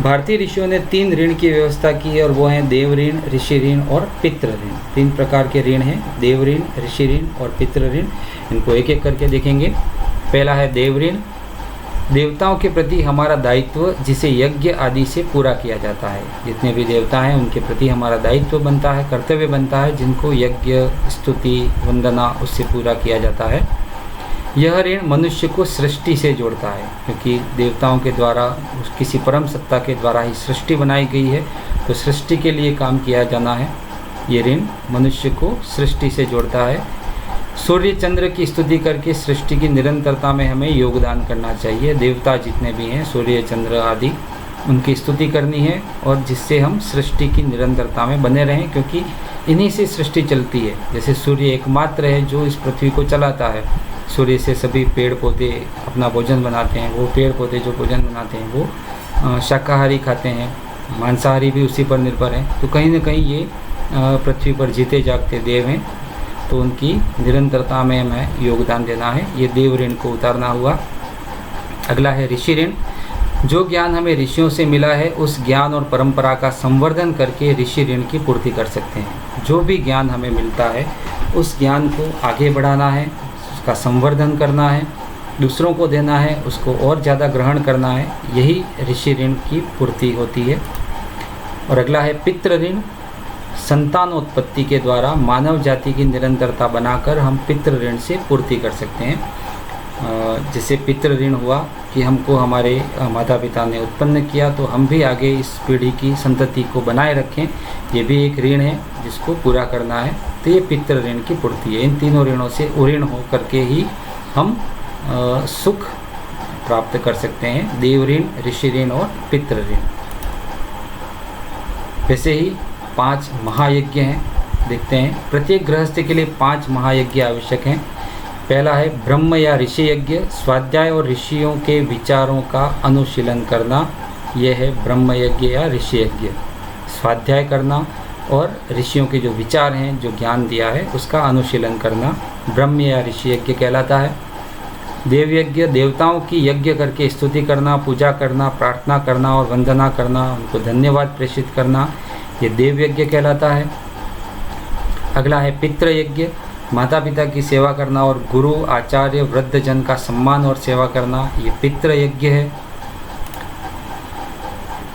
भारतीय ऋषियों ने 3 ऋण की व्यवस्था की है और वो हैं देव ऋण, ऋषि ऋण और पितृ ऋण। 3 प्रकार के ऋण हैं, देव ऋण, ऋषि ऋण और पितृ ऋण। इनको एक एक करके देखेंगे। पहला है देव ऋण। देवताओं के प्रति हमारा दायित्व जिसे यज्ञ आदि से पूरा किया जाता है। जितने भी देवता हैं उनके प्रति हमारा दायित्व बनता है, कर्तव्य बनता है, जिनको यज्ञ, स्तुति, वंदना उससे पूरा किया जाता है। यह ऋण मनुष्य को सृष्टि से जोड़ता है, क्योंकि देवताओं के द्वारा, किसी परम सत्ता के द्वारा ही सृष्टि बनाई गई है, तो सृष्टि के लिए काम किया जाना है। ये ऋण मनुष्य को सृष्टि से जोड़ता है। सूर्य चंद्र की स्तुति करके सृष्टि की निरंतरता में हमें योगदान करना चाहिए। देवता जितने भी हैं, सूर्य चंद्र आदि, उनकी स्तुति करनी है और जिससे हम सृष्टि की निरंतरता में बने रहें, क्योंकि इन्हीं से सृष्टि चलती है। जैसे सूर्य एकमात्र है जो इस पृथ्वी को चलाता है। सूर्य से सभी पेड़ पौधे अपना भोजन बनाते हैं। वो पेड़ पौधे जो भोजन बनाते हैं वो शाकाहारी खाते हैं, मांसाहारी भी उसी पर निर्भर हैं। तो कहीं ना कहीं ये पृथ्वी पर जीते जागते देव हैं, तो उनकी निरंतरता में हमें योगदान देना है। ये देव ऋण को उतारना हुआ। अगला है ऋषि ऋण। जो ज्ञान हमें ऋषियों से मिला है उस ज्ञान और परंपरा का संवर्धन करके ऋषि ऋण की पूर्ति कर सकते हैं। जो भी ज्ञान हमें मिलता है उस ज्ञान को आगे बढ़ाना है, उसका संवर्धन करना है, दूसरों को देना है, उसको और ज़्यादा ग्रहण करना है। यही ऋषि ऋण की पूर्ति होती है। और अगला है पितृ ऋण। संतानोत्पत्ति के द्वारा मानव जाति की निरंतरता बनाकर हम पितृ ऋण से पूर्ति कर सकते हैं। जैसे पितृ ऋण हुआ कि हमको हमारे माता पिता ने उत्पन्न किया, तो हम भी आगे इस पीढ़ी की संतति को बनाए रखें, ये भी एक ऋण है जिसको पूरा करना है। तो ये पितृ ऋण की पूर्ति है। इन तीनों ऋणों से उऋण हो करके ही हम सुख प्राप्त कर सकते हैं, देव ऋण, ऋषि ऋण और पितृ ऋण। वैसे ही 5 महायज्ञ हैं, देखते हैं। प्रत्येक गृहस्थ के लिए 5 महायज्ञ आवश्यक हैं। पहला है ब्रह्म या ऋषि यज्ञ, स्वाध्याय और ऋषियों के विचारों का अनुशीलन करना, यह है ब्रह्म यज्ञ या ऋषि यज्ञ। स्वाध्याय करना और ऋषियों के जो विचार हैं, जो ज्ञान दिया है, उसका अनुशीलन करना ब्रह्म या ऋषि यज्ञ कहलाता है। देव यज्ञ, देवताओं की यज्ञ करके स्तुति करना, पूजा करना, प्रार्थना करना और वंदना करना, उनको धन्यवाद प्रेषित करना, ये देव यज्ञ कहलाता है। अगला है पितृ यज्ञ, माता पिता की सेवा करना और गुरु, आचार्य, वृद्धजन का सम्मान और सेवा करना, ये पितृ यज्ञ है।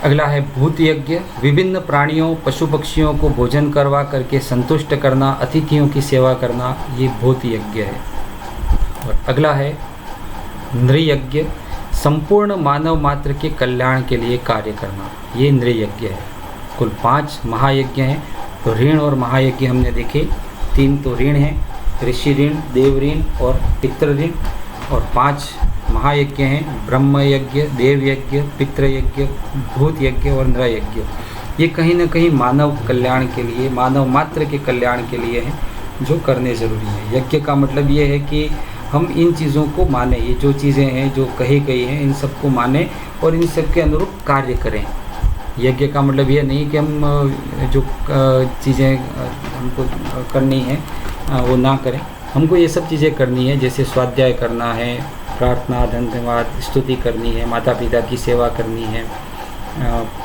अगला है भूत यज्ञ, विभिन्न प्राणियों, पशु पक्षियों को भोजन करवा करके संतुष्ट करना, अतिथियों की सेवा करना, ये भूत यज्ञ है। और अगला है नृयज्ञ, संपूर्ण मानव मात्र के कल्याण के लिए कार्य करना, ये नृयज्ञ है। कुल 5 महायज्ञ हैं। तो ऋण और महायज्ञ हमने देखे, 3 तो ऋण हैं, ऋषि ऋण, देव ऋण और पितृ ऋण, और 5 महायज्ञ हैं, ब्रह्म यज्ञ, देव यज्ञ, पितृ यज्ञ, भूत यज्ञ और नृयज्ञ। ये कहीं ना कहीं मानव कल्याण के लिए, मानव मात्र के कल्याण के लिए हैं, जो करने ज़रूरी है। यज्ञ का मतलब ये है कि हम इन चीज़ों को माने, ये जो चीज़ें हैं जो कही गई हैं, इन सबको माने और इन सब के अनुरूप कार्य करें। यज्ञ का मतलब ये नहीं कि हम जो चीज़ें हमको करनी है वो ना करें, हमको ये सब चीज़ें करनी है, जैसे स्वाध्याय करना है, प्रार्थना, धन्यवाद, स्तुति करनी है, माता पिता की सेवा करनी है,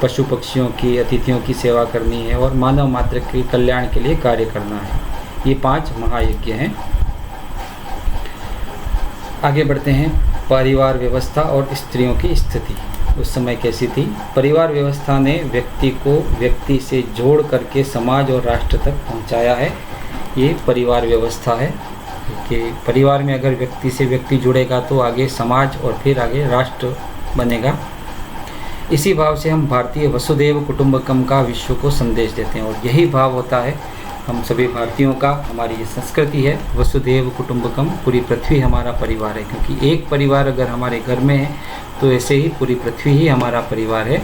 पशु पक्षियों की, अतिथियों की सेवा करनी है और मानव मात्र के कल्याण के लिए कार्य करना है। ये 5 महायज्ञ हैं। आगे बढ़ते हैं। परिवार व्यवस्था और स्त्रियों की स्थिति उस समय कैसी थी। परिवार व्यवस्था ने व्यक्ति को व्यक्ति से जोड़ करके समाज और राष्ट्र तक पहुंचाया है। ये परिवार व्यवस्था है कि परिवार में अगर व्यक्ति से व्यक्ति जुड़ेगा तो आगे समाज और फिर आगे राष्ट्र बनेगा। इसी भाव से हम भारतीय वसुधैव कुटुंबकम का विश्व को संदेश देते हैं और यही भाव होता है हम सभी भारतीयों का। हमारी ये संस्कृति है वसुधैव कुटुंबकम, पूरी पृथ्वी हमारा परिवार है, क्योंकि एक परिवार अगर हमारे घर में है तो ऐसे ही पूरी पृथ्वी ही हमारा परिवार है।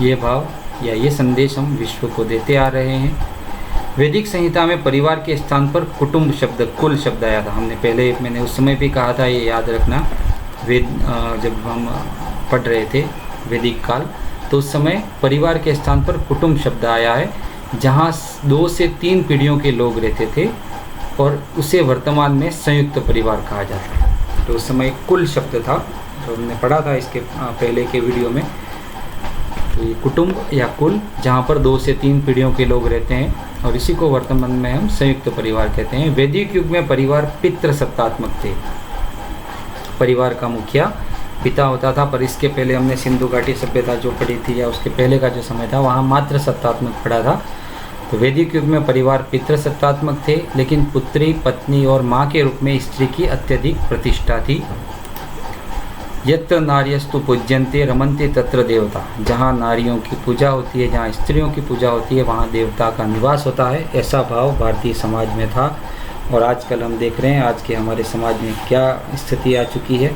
ये भाव या ये संदेश हम विश्व को देते आ रहे हैं। वैदिक संहिता में परिवार के स्थान पर कुटुंब शब्द, कुल शब्द आया था। मैंने उस समय भी कहा था, ये याद रखना। जब हम पढ़ रहे थे वैदिक काल, तो उस समय परिवार के स्थान पर कुटुंब शब्द आया है, जहाँ 2 से 3 पीढ़ियों के लोग रहते थे और उसे वर्तमान में संयुक्त परिवार कहा जाता है। तो उस समय कुल शब्द था, तो हमने पढ़ा था इसके पहले के वीडियो में। तो ये कुटुंब या कुल, जहाँ पर 2 से 3 पीढ़ियों के लोग रहते हैं और इसी को वर्तमान में हम संयुक्त परिवार कहते हैं। वैदिक युग में परिवार पितृसत्तात्मक थे। परिवार का मुखिया पिता होता था, पर इसके पहले हमने सिंधु घाटी सभ्यता जो पढ़ी थी या उसके पहले का जो समय था वहाँ मात्र सत्तात्मक पढ़ा था। तो वैदिक युग में परिवार पितृसत्तात्मक थे, लेकिन पुत्री, पत्नी और माँ के रूप में स्त्री की अत्यधिक प्रतिष्ठा थी। यत्र नार्यस्तु पूज्यन्ते रमन्ते तत्र देवता, जहाँ नारियों की पूजा होती है, जहाँ स्त्रियों की पूजा होती है, वहाँ देवता का निवास होता है। ऐसा भाव भारतीय समाज में था और आजकल हम देख रहे हैं आज के हमारे समाज में क्या स्थिति आ चुकी है।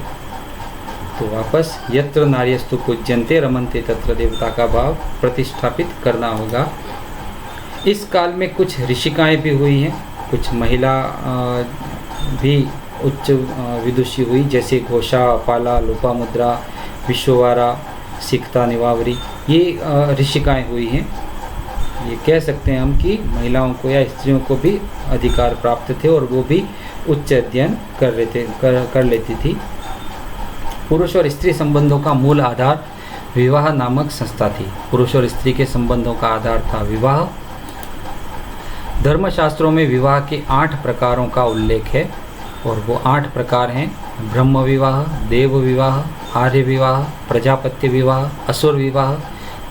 तो वापस यत्र नार्यस्तु पूज्यन्ते रमन्ते तत्र देवता का भाव प्रतिष्ठापित करना होगा। इस काल में कुछ ऋषिकाएँ भी हुई हैं, कुछ महिला भी उच्च विदुषी हुई, जैसे घोषा, पाला, लोपामुद्रा, विश्ववारा, सिकता, निवावरी, ये ऋषिकाएँ हुई हैं। ये कह सकते हैं हम कि महिलाओं को या स्त्रियों को भी अधिकार प्राप्त थे और वो भी उच्च अध्ययन कर लेती थी। पुरुष और स्त्री संबंधों का मूल आधार विवाह नामक संस्था थी। पुरुष और स्त्री के संबंधों का आधार था विवाह। धर्मशास्त्रों में विवाह के 8 प्रकारों का उल्लेख है और वो 8 प्रकार हैं: ब्रह्म विवाह, देव विवाह, आर्य विवाह, प्रजापत्य विवाह, असुर विवाह,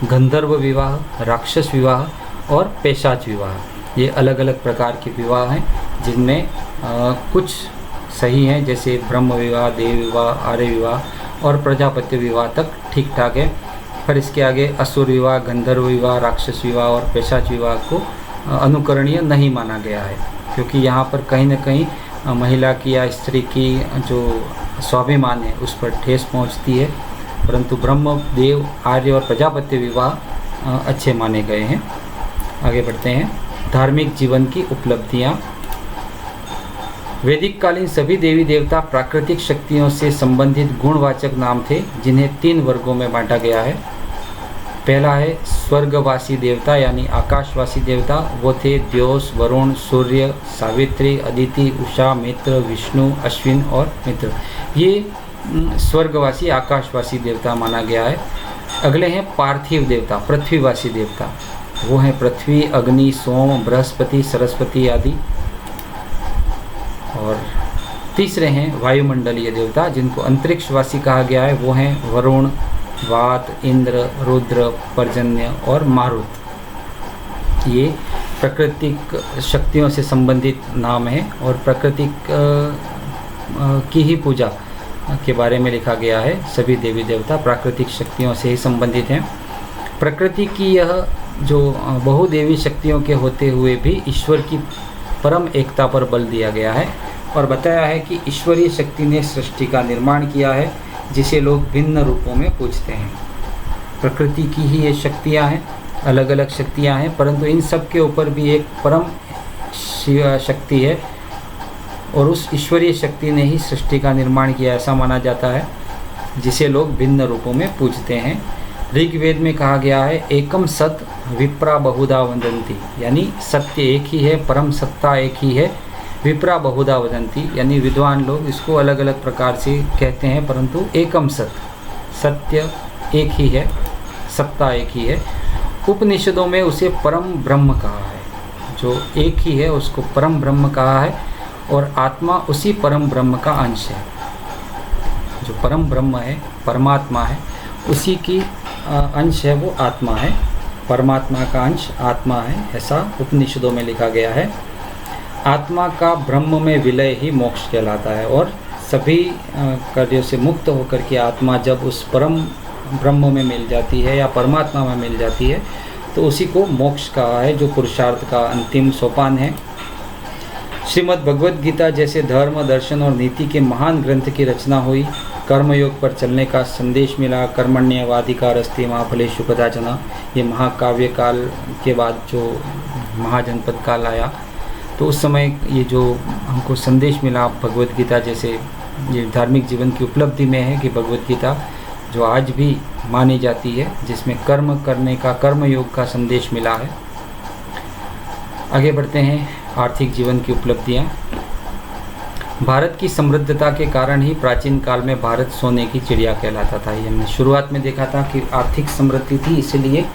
गंधर्व विवाह, राक्षस विवाह और पेशाच विवाह। ये अलग अलग प्रकार के विवाह हैं जिनमें कुछ सही हैं, जैसे ब्रह्म विवाह, देव विवाह, आर्य विवाह और प्रजापत्य विवाह तक ठीक ठाक है। पर इसके आगे असुर विवाह, गंधर्व विवाह, राक्षस विवाह और पैशाच विवाह को अनुकरणीय नहीं माना गया है, क्योंकि यहाँ पर कहीं न कहीं महिला की या स्त्री की जो स्वाभिमान है उस पर ठेस पहुँचती है। परंतु ब्रह्म, देव, आर्य और प्रजापत्य विवाह अच्छे माने गए हैं। आगे बढ़ते हैं। धार्मिक जीवन की उपलब्धियाँ। वैदिक कालीन सभी देवी देवता प्राकृतिक शक्तियों से संबंधित गुणवाचक नाम थे, जिन्हें 3 वर्गों में बांटा गया है। पहला है स्वर्गवासी देवता यानी आकाशवासी देवता। वो थे द्योस, वरुण, सूर्य, सावित्री, अदिति, उषा, मित्र, विष्णु, अश्विन और मित्र। ये स्वर्गवासी आकाशवासी देवता माना गया है। अगले हैं पार्थिव देवता, पृथ्वीवासी देवता। वो हैं पृथ्वी, अग्नि, सोम, बृहस्पति, सरस्वती आदि। और तीसरे हैं वायुमंडलीय देवता, जिनको अंतरिक्षवासी कहा गया है। वो हैं वरुण, वात, इंद्र, रुद्र, पर्जन्य और मारुत। ये प्राकृतिक शक्तियों से संबंधित नाम है और प्राकृतिक की ही पूजा के बारे में लिखा गया है। सभी देवी देवता प्राकृतिक शक्तियों से ही संबंधित हैं। प्रकृति की यह जो बहुदेवी शक्तियों के होते हुए भी ईश्वर की परम एकता पर बल दिया गया है और बताया है कि ईश्वरीय शक्ति ने सृष्टि का निर्माण किया है, जिसे लोग भिन्न रूपों में पूजते हैं। प्रकृति की ही ये शक्तियाँ हैं, अलग अलग शक्तियाँ हैं, परंतु इन सब के ऊपर भी एक परम शक्ति है और उस ईश्वरीय शक्ति ने ही सृष्टि का निर्माण किया, ऐसा माना जाता है, जिसे लोग भिन्न रूपों में पूजते हैं। ऋग्वेद में कहा गया है एकम सत विप्रा बहुधा वदंती, यानी सत्य एक ही है, परम सत्ता एक ही है। विप्रा बहुधा वदंती यानी विद्वान लोग इसको अलग अलग प्रकार से कहते हैं, परंतु एकम सत, सत्य एक ही है, सत्ता एक ही है। उपनिषदों में उसे परम ब्रह्म कहा है, जो एक ही है उसको परम ब्रह्म कहा है और आत्मा उसी परम ब्रह्म का अंश है। जो परम ब्रह्म है, परमात्मा है, उसी की अंश है, वो आत्मा है। परमात्मा का अंश आत्मा है, ऐसा उपनिषदों में लिखा गया है। आत्मा का ब्रह्म में विलय ही मोक्ष कहलाता है और सभी कार्यों से मुक्त होकर के आत्मा जब उस परम ब्रह्म में मिल जाती है या परमात्मा में मिल जाती है तो उसी को मोक्ष कहा है, जो पुरुषार्थ का अंतिम सोपान है। श्रीमद् भगवद गीता जैसे धर्म, दर्शन और नीति के महान ग्रंथ की रचना हुई। कर्मयोग पर चलने का संदेश मिला। कर्मण्येवाधिकारस्ते मा फलेषु कदाचन, ये महाकाव्य काल के बाद जो महाजनपद काल आया तो उस समय ये जो हमको संदेश मिला भगवद गीता जैसे, ये धार्मिक जीवन की उपलब्धि में है कि भगवद गीता जो आज भी मानी जाती है, जिसमें कर्म करने का, कर्मयोग का संदेश मिला है। आगे बढ़ते हैं। आर्थिक जीवन की उपलब्धियाँ। भारत की समृद्धता के कारण ही प्राचीन काल में भारत सोने की चिड़िया कहलाता था। ये हमने शुरुआत में देखा था कि आर्थिक समृद्धि थी, इसलिए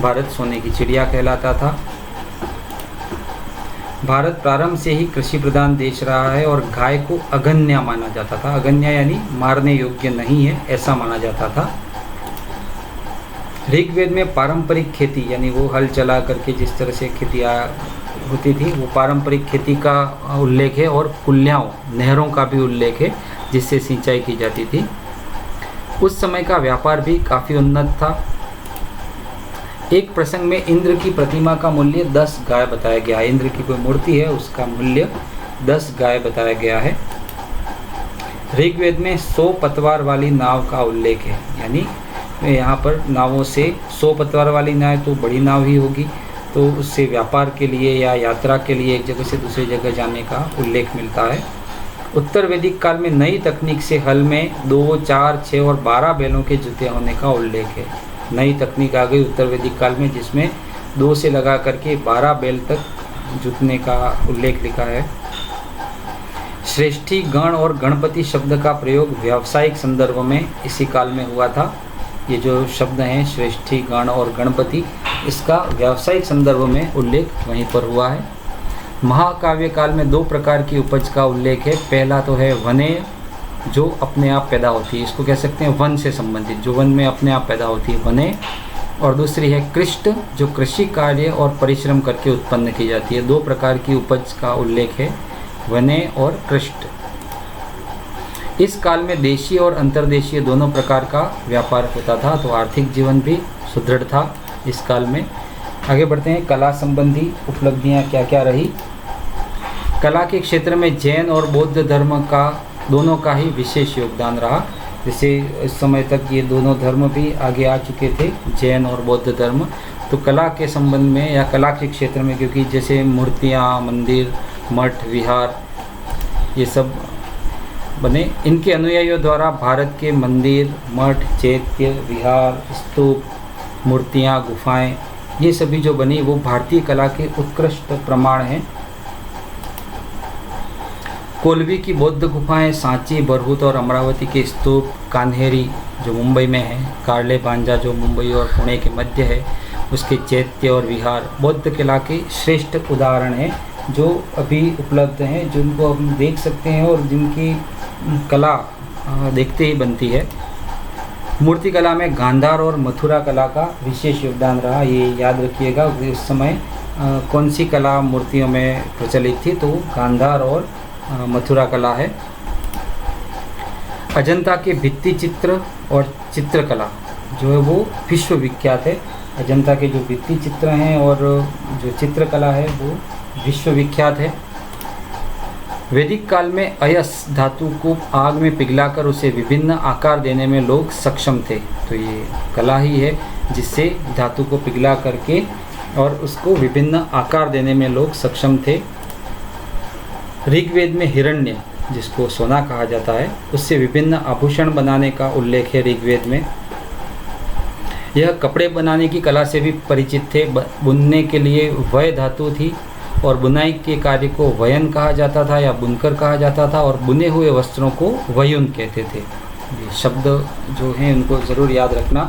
भारत सोने की चिड़िया कहलाता था। भारत प्रारंभ से ही कृषि प्रधान देश रहा है और गाय को अगन्य माना जाता था। अगन्य यानी मारने योग्य नहीं है, ऐसा माना जाता था। ऋग्वेद में पारंपरिक खेती यानी वो हल चला करके जिस तरह से खेती होती थी, वो पारंपरिक खेती का उल्लेख है और कुल्याओं, नहरों का भी उल्लेख है जिससे सिंचाई की जाती थी। उस समय का व्यापार भी काफ़ी उन्नत था। एक प्रसंग में इंद्र की प्रतिमा का मूल्य 10 गाय बताया गया है। इंद्र की कोई मूर्ति है, उसका मूल्य 10 गाय बताया गया है। ऋग्वेद में 100 पतवार वाली नाव का उल्लेख है, यानी यहाँ पर नावों से 100 पतवार वाली नाव तो बड़ी नाव ही होगी, तो उससे व्यापार के लिए या यात्रा के लिए एक जगह से दूसरी जगह जाने का उल्लेख मिलता है। उत्तर वैदिक काल में नई तकनीक से हल में 2, 4, 6 और 12 बैलों के जुते होने का उल्लेख है। नई तकनीक आ गई उत्तर वैदिक काल में, जिसमें 2 से लगा करके 12 बैल तक जुतने का उल्लेख लिखा है। श्रेष्ठी, गण और गणपति शब्द का प्रयोग व्यावसायिक संदर्भ में इसी काल में हुआ था। ये जो शब्द हैं श्रेष्ठी, गण और गणपति, इसका व्यावसायिक संदर्भ में उल्लेख वहीं पर हुआ है। महाकाव्य काल में 2 प्रकार की उपज का उल्लेख है। पहला तो है वनेय, जो अपने आप पैदा होती है, इसको कह सकते हैं वन से संबंधित, जो वन में अपने आप पैदा होती है, वनेय। और दूसरी है कृष्ट, जो कृषि कार्य और परिश्रम करके उत्पन्न की जाती है। 2 प्रकार की उपज का उल्लेख है, वनेय और कृष्ट। इस काल में देशीय और अंतर्देशीय दोनों प्रकार का व्यापार होता था, तो आर्थिक जीवन भी सुदृढ़ था इस काल में। आगे बढ़ते हैं, कला संबंधी उपलब्धियां क्या क्या रही। कला के क्षेत्र में जैन और बौद्ध धर्म का दोनों का ही विशेष योगदान रहा। जैसे इस समय तक ये दोनों धर्म भी आगे आ चुके थे, जैन और बौद्ध धर्म। तो कला के संबंध में या कला के क्षेत्र में, क्योंकि जैसे मूर्तियाँ, मंदिर, मठ, विहार ये सब बने, इनके अनुयायियों द्वारा भारत के मंदिर, मठ, चैत्य, विहार, स्तूप, मूर्तियाँ, गुफाएं ये सभी जो बनी वो भारतीय कला के उत्कृष्ट प्रमाण हैं। कोलवी की बौद्ध गुफाएं, सांची, बरहुत और अमरावती के स्तूप, कान्हेरी जो मुंबई में है, कार्ले बांजा जो मुंबई और पुणे के मध्य है, उसके चैत्य और विहार बौद्ध कला के श्रेष्ठ उदाहरण हैं जो अभी उपलब्ध हैं, जिनको हम देख सकते हैं और जिनकी कला देखते ही बनती है। मूर्ति कला में गांधार और मथुरा कला का विशेष योगदान रहा। ये याद रखिएगा, उस समय कौन सी कला मूर्तियों में प्रचलित थी, तो गांधार और मथुरा कला है। अजंता के भित्ति चित्र और चित्रकला जो है वो विश्व विख्यात है। अजंता के जो भित्ति चित्र हैं और जो चित्रकला है वो विश्व विख्यात है। वैदिक काल में अयस धातु को आग में पिघलाकर उसे विभिन्न आकार देने में लोग सक्षम थे। तो ये कला ही है जिससे धातु को पिघला करके और उसको विभिन्न आकार देने में लोग सक्षम थे। ऋग्वेद में हिरण्य, जिसको सोना कहा जाता है, उससे विभिन्न आभूषण बनाने का उल्लेख है ऋग्वेद में। यह कपड़े बनाने की कला से भी परिचित थे। बुनने के लिए वय धातु थी और बुनाई के कार्य को वयन कहा जाता था या बुनकर कहा जाता था, और बुने हुए वस्त्रों को वयुन कहते थे। ये शब्द जो हैं उनको ज़रूर याद रखना।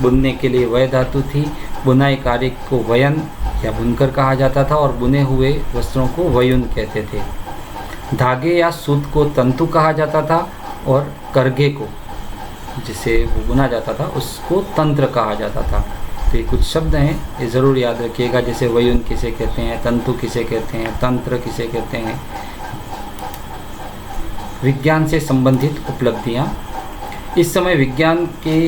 बुनने के लिए वय धातु थी, बुनाई कार्य को वयन या बुनकर कहा जाता था और बुने हुए वस्त्रों को वयुन कहते थे। धागे या सूत को तंतु कहा जाता था और करघे को, जिसे वो बुना जाता था, उसको तंत्र कहा जाता था। तो ये कुछ शब्द हैं, ये ज़रूर याद रखिएगा। जैसे वयुन किसे कहते हैं, तंतु किसे कहते हैं, तंत्र किसे कहते हैं। विज्ञान से संबंधित उपलब्धियाँ। इस समय विज्ञान के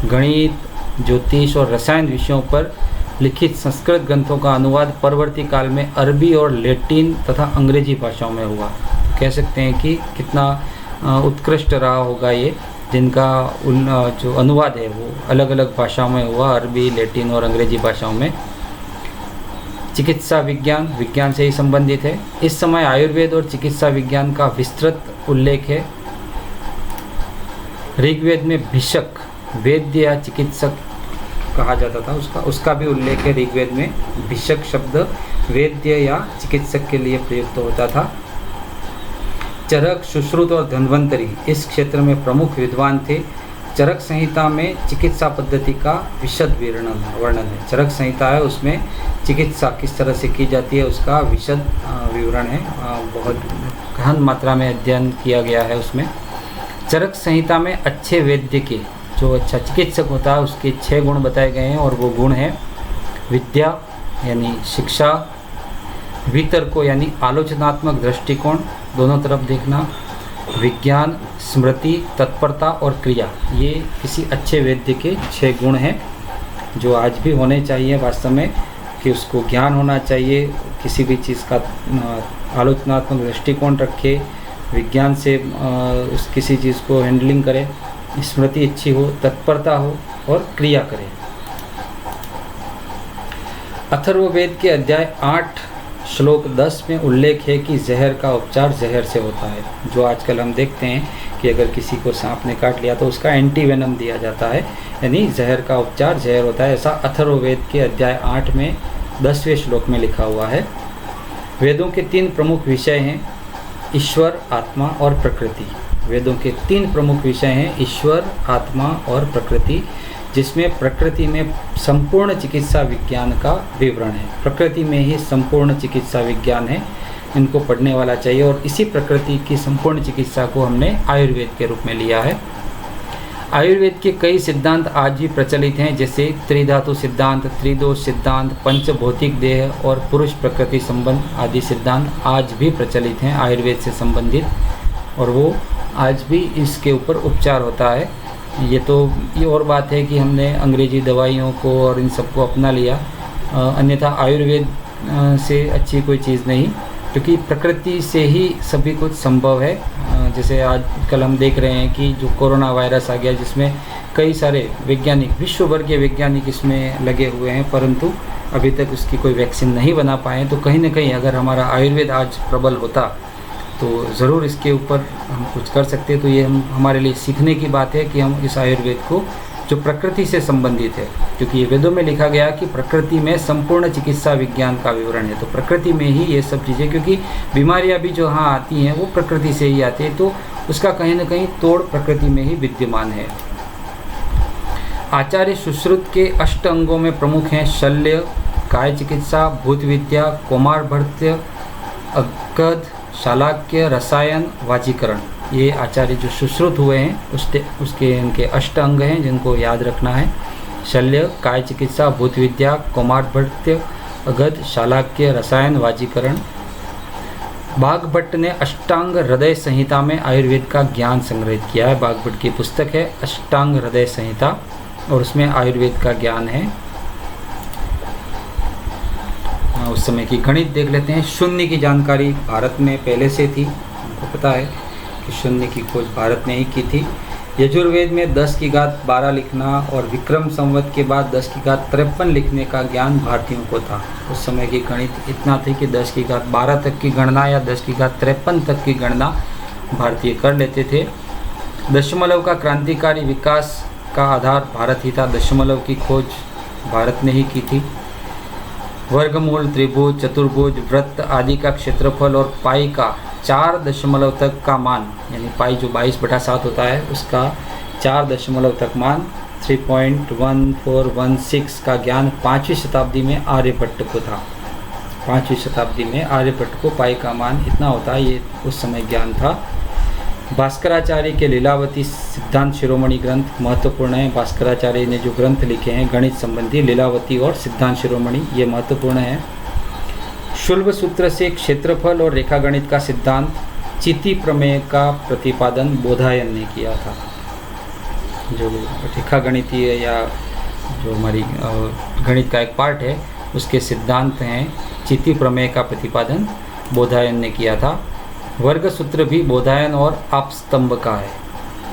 गणित, ज्योतिष और रसायन विषयों पर लिखित संस्कृत ग्रंथों का अनुवाद परवर्ती काल में अरबी और लैटिन तथा अंग्रेजी भाषाओं में हुआ। कह सकते हैं कि कितना उत्कृष्ट रहा होगा ये, जिनका जो अनुवाद है वो अलग अलग भाषाओं में हुआ, अरबी, लैटिन और अंग्रेजी भाषाओं में। चिकित्सा विज्ञान, विज्ञान से ही संबंधित है। इस समय आयुर्वेद और चिकित्सा विज्ञान का विस्तृत उल्लेख है। ऋग्वेद में भिषक, वैद्य या चिकित्सक कहा जाता था, उसका भी उल्लेख है ऋग्वेद में। भिषक शब्द वैद्य या चिकित्सक के लिए प्रयुक्त होता था। चरक, सुश्रुत और धन्वंतरी इस क्षेत्र में प्रमुख विद्वान थे। चरक संहिता में चिकित्सा पद्धति का विशद वर्णन है। चरक संहिता है, उसमें चिकित्सा किस तरह से की जाती है उसका विशद विवरण है। बहुत गहन मात्रा में अध्ययन किया गया है उसमें। चरक संहिता में अच्छे वैद्य के, जो अच्छा चिकित्सक होता है, उसके 6 गुण बताए गए हैं, और वो गुण हैं विद्या यानी शिक्षा, वितर्को यानी आलोचनात्मक दृष्टिकोण, दोनों तरफ देखना, विज्ञान, स्मृति, तत्परता और क्रिया। ये किसी अच्छे वैद्य के 6 गुण हैं जो आज भी होने चाहिए वास्तव में, कि उसको ज्ञान होना चाहिए, किसी भी चीज़ का आलोचनात्मक दृष्टिकोण रखे, विज्ञान से किसी चीज़ को हैंडलिंग करे, स्मृति अच्छी हो, तत्परता हो और क्रिया करे। अथर्ववेद के अध्याय 8 श्लोक 10 में उल्लेख है कि जहर का उपचार जहर से होता है। जो आजकल हम देखते हैं कि अगर किसी को सांप ने काट लिया तो उसका एंटीवेनम दिया जाता है, यानी जहर का उपचार जहर होता है। ऐसा अथर्ववेद के अध्याय 8 में 10वें श्लोक में लिखा हुआ है। वेदों के 3 प्रमुख विषय हैं, ईश्वर, आत्मा और प्रकृति। वेदों के 3 प्रमुख विषय हैं, ईश्वर, आत्मा और प्रकृति, जिसमें प्रकृति में संपूर्ण चिकित्सा विज्ञान का विवरण है। प्रकृति में ही संपूर्ण चिकित्सा विज्ञान है, इनको पढ़ने वाला चाहिए। और इसी प्रकृति की संपूर्ण चिकित्सा को हमने आयुर्वेद के रूप में लिया है। आयुर्वेद के कई सिद्धांत आज भी प्रचलित हैं, जैसे त्रिधातु सिद्धांत, त्रिदोष सिद्धांत, पंचभौतिक देह और पुरुष प्रकृति संबंध आदि सिद्धांत आज भी प्रचलित हैं आयुर्वेद से संबंधित, और वो आज भी इसके ऊपर उपचार होता है। ये और बात है कि हमने अंग्रेजी दवाइयों को और इन सबको अपना लिया, अन्यथा आयुर्वेद से अच्छी कोई चीज़ नहीं, क्योंकि प्रकृति से ही सभी कुछ संभव है। जैसे आजकल हम देख रहे हैं कि जो कोरोना वायरस आ गया, जिसमें कई सारे वैज्ञानिक, विश्व भर के वैज्ञानिक इसमें लगे हुए हैं, परंतु अभी तक उसकी कोई वैक्सीन नहीं बना पाए। तो कहीं ना कहीं अगर हमारा आयुर्वेद आज प्रबल होता तो ज़रूर इसके ऊपर हम कुछ कर सकते। तो ये हमारे लिए सीखने की बात है कि हम इस आयुर्वेद को, जो प्रकृति से संबंधित है, क्योंकि ये वेदों में लिखा गया कि प्रकृति में संपूर्ण चिकित्सा विज्ञान का विवरण है, तो प्रकृति में ही ये सब चीज़ें, क्योंकि बीमारियां भी जो हाँ आती हैं वो प्रकृति से ही आती है, तो उसका कहीं ना कहीं तोड़ प्रकृति में ही विद्यमान है। आचार्य सुश्रुत के 8 अंगों में प्रमुख हैं शल्य, काय चिकित्सा, भूत विद्या, कौमारभृत्य, अगध, शालाक्य, रसायन, वाजीकरण। ये आचार्य जो सुश्रुत हुए हैं उसके इनके 8 अंग हैं जिनको याद रखना है। शल्य, काय चिकित्सा, भूत विद्या, कौमारभृत्य, अगध, शालाक्य, रसायन, वाजीकरण। बाघभट्ट ने अष्टांग हृदय संहिता में आयुर्वेद का ज्ञान संग्रहित किया है। बाघभट्ट की पुस्तक है अष्टांग हृदय संहिता और उसमें आयुर्वेद का ज्ञान है। उस समय की गणित देख लेते हैं। शून्य की जानकारी भारत में पहले से थी, हमको पता है कि शून्य की खोज भारत ने ही की थी। यजुर्वेद में 10⁻12 लिखना और विक्रम संवत के बाद 10⁻53 लिखने का ज्ञान भारतीयों को था। उस समय की गणित इतना थी कि 10⁻12 तक की गणना या 10⁻53 तक की गणना भारतीय कर लेते थे। दशमलव का क्रांतिकारी विकास का आधार भारत ही था। दशमलव की खोज भारत ने ही की थी। वर्गमूल, त्रिभुज, चतुर्भुज, वृत्त आदि का क्षेत्रफल और पाई का 4 दशमलव तक का मान, यानी पाई जो 22/7 होता है उसका 4 दशमलव तक मान 3.1416 का ज्ञान 5वीं शताब्दी में आर्यभट्ट को था। 5वीं शताब्दी में आर्यभट्ट को पाई का मान इतना होता है, ये उस समय ज्ञान था। भास्कराचार्य के लीलावती सिद्धांत शिरोमणि ग्रंथ महत्वपूर्ण है। भास्कराचार्य ने जो ग्रंथ लिखे हैं गणित संबंधी, लीलावती और सिद्धांत शिरोमणि, ये महत्वपूर्ण है। शुल्ब सूत्र से क्षेत्रफल और रेखागणित का सिद्धांत, चिति प्रमेय का प्रतिपादन बोधायन ने किया था। जो रेखागणितीय या जो हमारी गणित का एक पार्ट है उसके सिद्धांत हैं, चिति प्रमेय का प्रतिपादन बोधायन ने किया था। वर्ग सूत्र भी बोधायन और आपस्तंभ का है,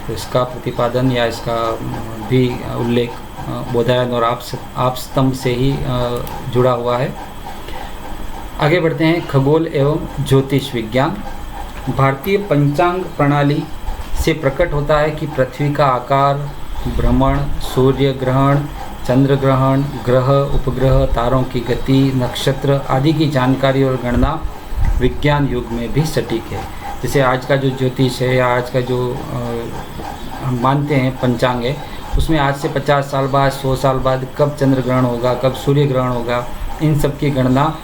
तो इसका प्रतिपादन या इसका भी उल्लेख बोधायन और आपस्तंभ से ही जुड़ा हुआ है। आगे बढ़ते हैं। खगोल एवं ज्योतिष विज्ञान। भारतीय पंचांग प्रणाली से प्रकट होता है कि पृथ्वी का आकार, भ्रमण, सूर्य ग्रहण, चंद्र ग्रहण, ग्रह, उपग्रह, तारों की गति, नक्षत्र आदि की जानकारी और गणना विज्ञान युग में भी सटीक है। जैसे आज का जो ज्योतिष है या आज का जो हम मानते हैं पंचांग है, उसमें आज से 50 साल बाद, 100 साल बाद कब चंद्र ग्रहण होगा, कब सूर्य ग्रहण होगा, इन सब की गणना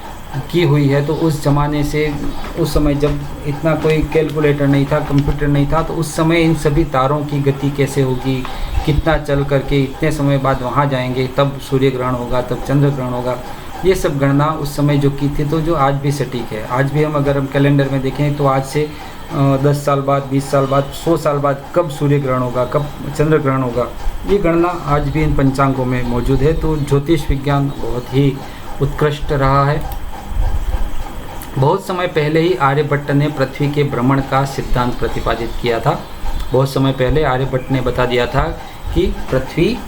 की हुई है। तो उस ज़माने से, उस समय जब इतना कोई कैलकुलेटर नहीं था, कंप्यूटर नहीं था, तो उस समय इन सभी तारों की गति कैसे होगी, कितना चल करके इतने समय बाद वहाँ जाएंगे, तब सूर्य ग्रहण होगा, तब चंद्र ग्रहण होगा, ये सब गणना उस समय जो की थी, तो जो आज भी सटीक है। आज भी हम अगर हम कैलेंडर में देखें तो आज से 10 साल बाद, 20 साल बाद, 100 साल बाद कब सूर्य ग्रहण होगा, कब चंद्र ग्रहण होगा, ये गणना आज भी इन पंचांगों में मौजूद है। तो ज्योतिष विज्ञान बहुत ही उत्कृष्ट रहा है। बहुत समय पहले ही आर्यभट्ट ने पृथ्वी के भ्रमण का सिद्धांत प्रतिपादित किया था। बहुत समय पहले आर्यभट्ट ने बता दिया था कि पृथ्वी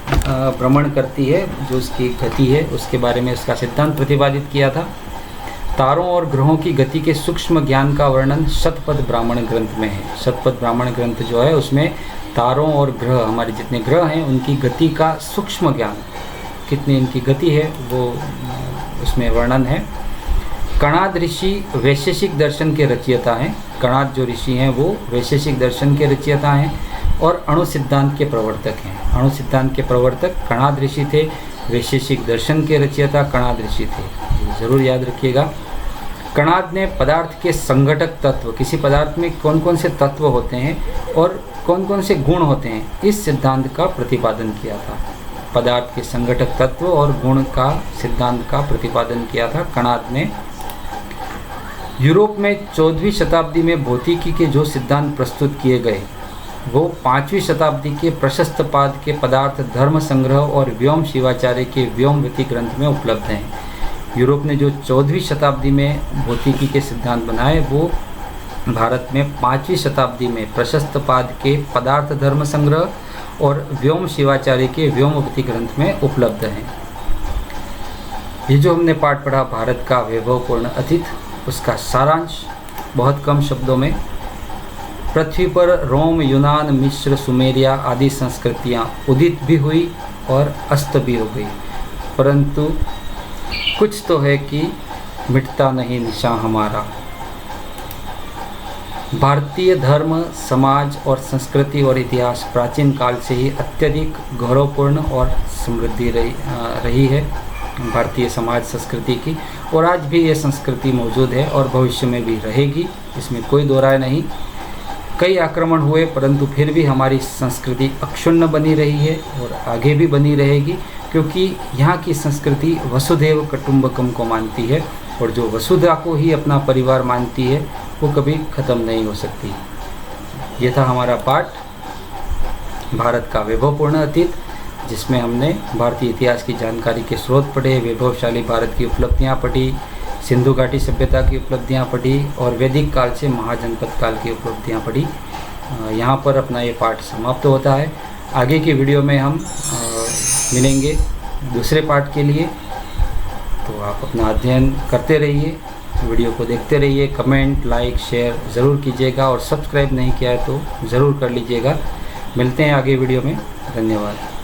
भ्रमण करती है, जो उसकी गति है उसके बारे में उसका सिद्धांत प्रतिपादित किया था। तारों और ग्रहों की गति के सूक्ष्म ज्ञान का वर्णन शतपथ ब्राह्मण ग्रंथ में है। शतपथ ब्राह्मण ग्रंथ जो है उसमें तारों और ग्रह, हमारे जितने ग्रह हैं उनकी गति का सूक्ष्म ज्ञान, कितनी इनकी गति है वो उसमें वर्णन है। कणाद ऋषि वैशेषिक दर्शन के रचयिता हैं। कणाद जो ऋषि हैं वो वैशेषिक दर्शन के रचयिता हैं और अणु सिद्धांत के प्रवर्तक हैं। अणु सिद्धांत के प्रवर्तक कणाद ऋषि थे, वैशेषिक दर्शन के रचयिता कणाद ऋषि थे, ज़रूर याद रखिएगा। कणाद ने पदार्थ के संघटक तत्व, किसी पदार्थ में कौन कौन से तत्व होते हैं और कौन कौन से गुण होते हैं, इस सिद्धांत का प्रतिपादन किया था। पदार्थ के संघटक तत्व और गुण का सिद्धांत का प्रतिपादन किया था कणाद ने। यूरोप में 14वीं शताब्दी में भौतिकी के जो सिद्धांत प्रस्तुत किए गए वो 5वीं शताब्दी के प्रशस्तपाद के पदार्थ धर्म संग्रह और व्योम शिवाचार्य के व्योमवती ग्रंथ में उपलब्ध हैं। यूरोप ने जो 14वीं शताब्दी में भौतिकी के सिद्धांत बनाए वो भारत में 5वीं शताब्दी में प्रशस्तपाद के पदार्थ धर्म संग्रह और व्योम शिवाचार्य के व्योमवती ग्रंथ में उपलब्ध हैं। ये जो हमने पाठ पढ़ा भारत का वैभवपूर्ण अतीत, उसका सारांश बहुत कम शब्दों में। पृथ्वी पर रोम, यूनान, मिस्र, सुमेरिया आदि संस्कृतियाँ उदित भी हुई और अस्त भी हो गई, परंतु कुछ तो है कि मिटता नहीं निशान हमारा। भारतीय धर्म, समाज और संस्कृति और इतिहास प्राचीन काल से ही अत्यधिक गौरवपूर्ण और समृद्धि रही है भारतीय समाज संस्कृति की, और आज भी ये संस्कृति मौजूद है और भविष्य में भी रहेगी, इसमें कोई दो राय नहीं। कई आक्रमण हुए परंतु फिर भी हमारी संस्कृति अक्षुण्ण बनी रही है और आगे भी बनी रहेगी, क्योंकि यहाँ की संस्कृति वसुधैव कुटुंबकम को मानती है, और जो वसुधा को ही अपना परिवार मानती है वो कभी ख़त्म नहीं हो सकती। ये था हमारा पाठ भारत का वैभवपूर्ण अतीत, जिसमें हमने भारतीय इतिहास की जानकारी के स्रोत पढ़े, वैभवशाली भारत की उपलब्धियाँ पढ़ी, सिंधु घाटी सभ्यता की उपलब्धियाँ पढ़ी और वैदिक काल से महाजनपद काल की उपलब्धियाँ पढ़ी। यहाँ पर अपना ये पाठ समाप्त होता है। आगे की वीडियो में हम मिलेंगे दूसरे पाठ के लिए, तो आप अपना अध्ययन करते रहिए, वीडियो को देखते रहिए, कमेंट, लाइक, शेयर ज़रूर कीजिएगा और सब्सक्राइब नहीं किया है तो ज़रूर कर लीजिएगा। मिलते हैं आगे वीडियो में। धन्यवाद।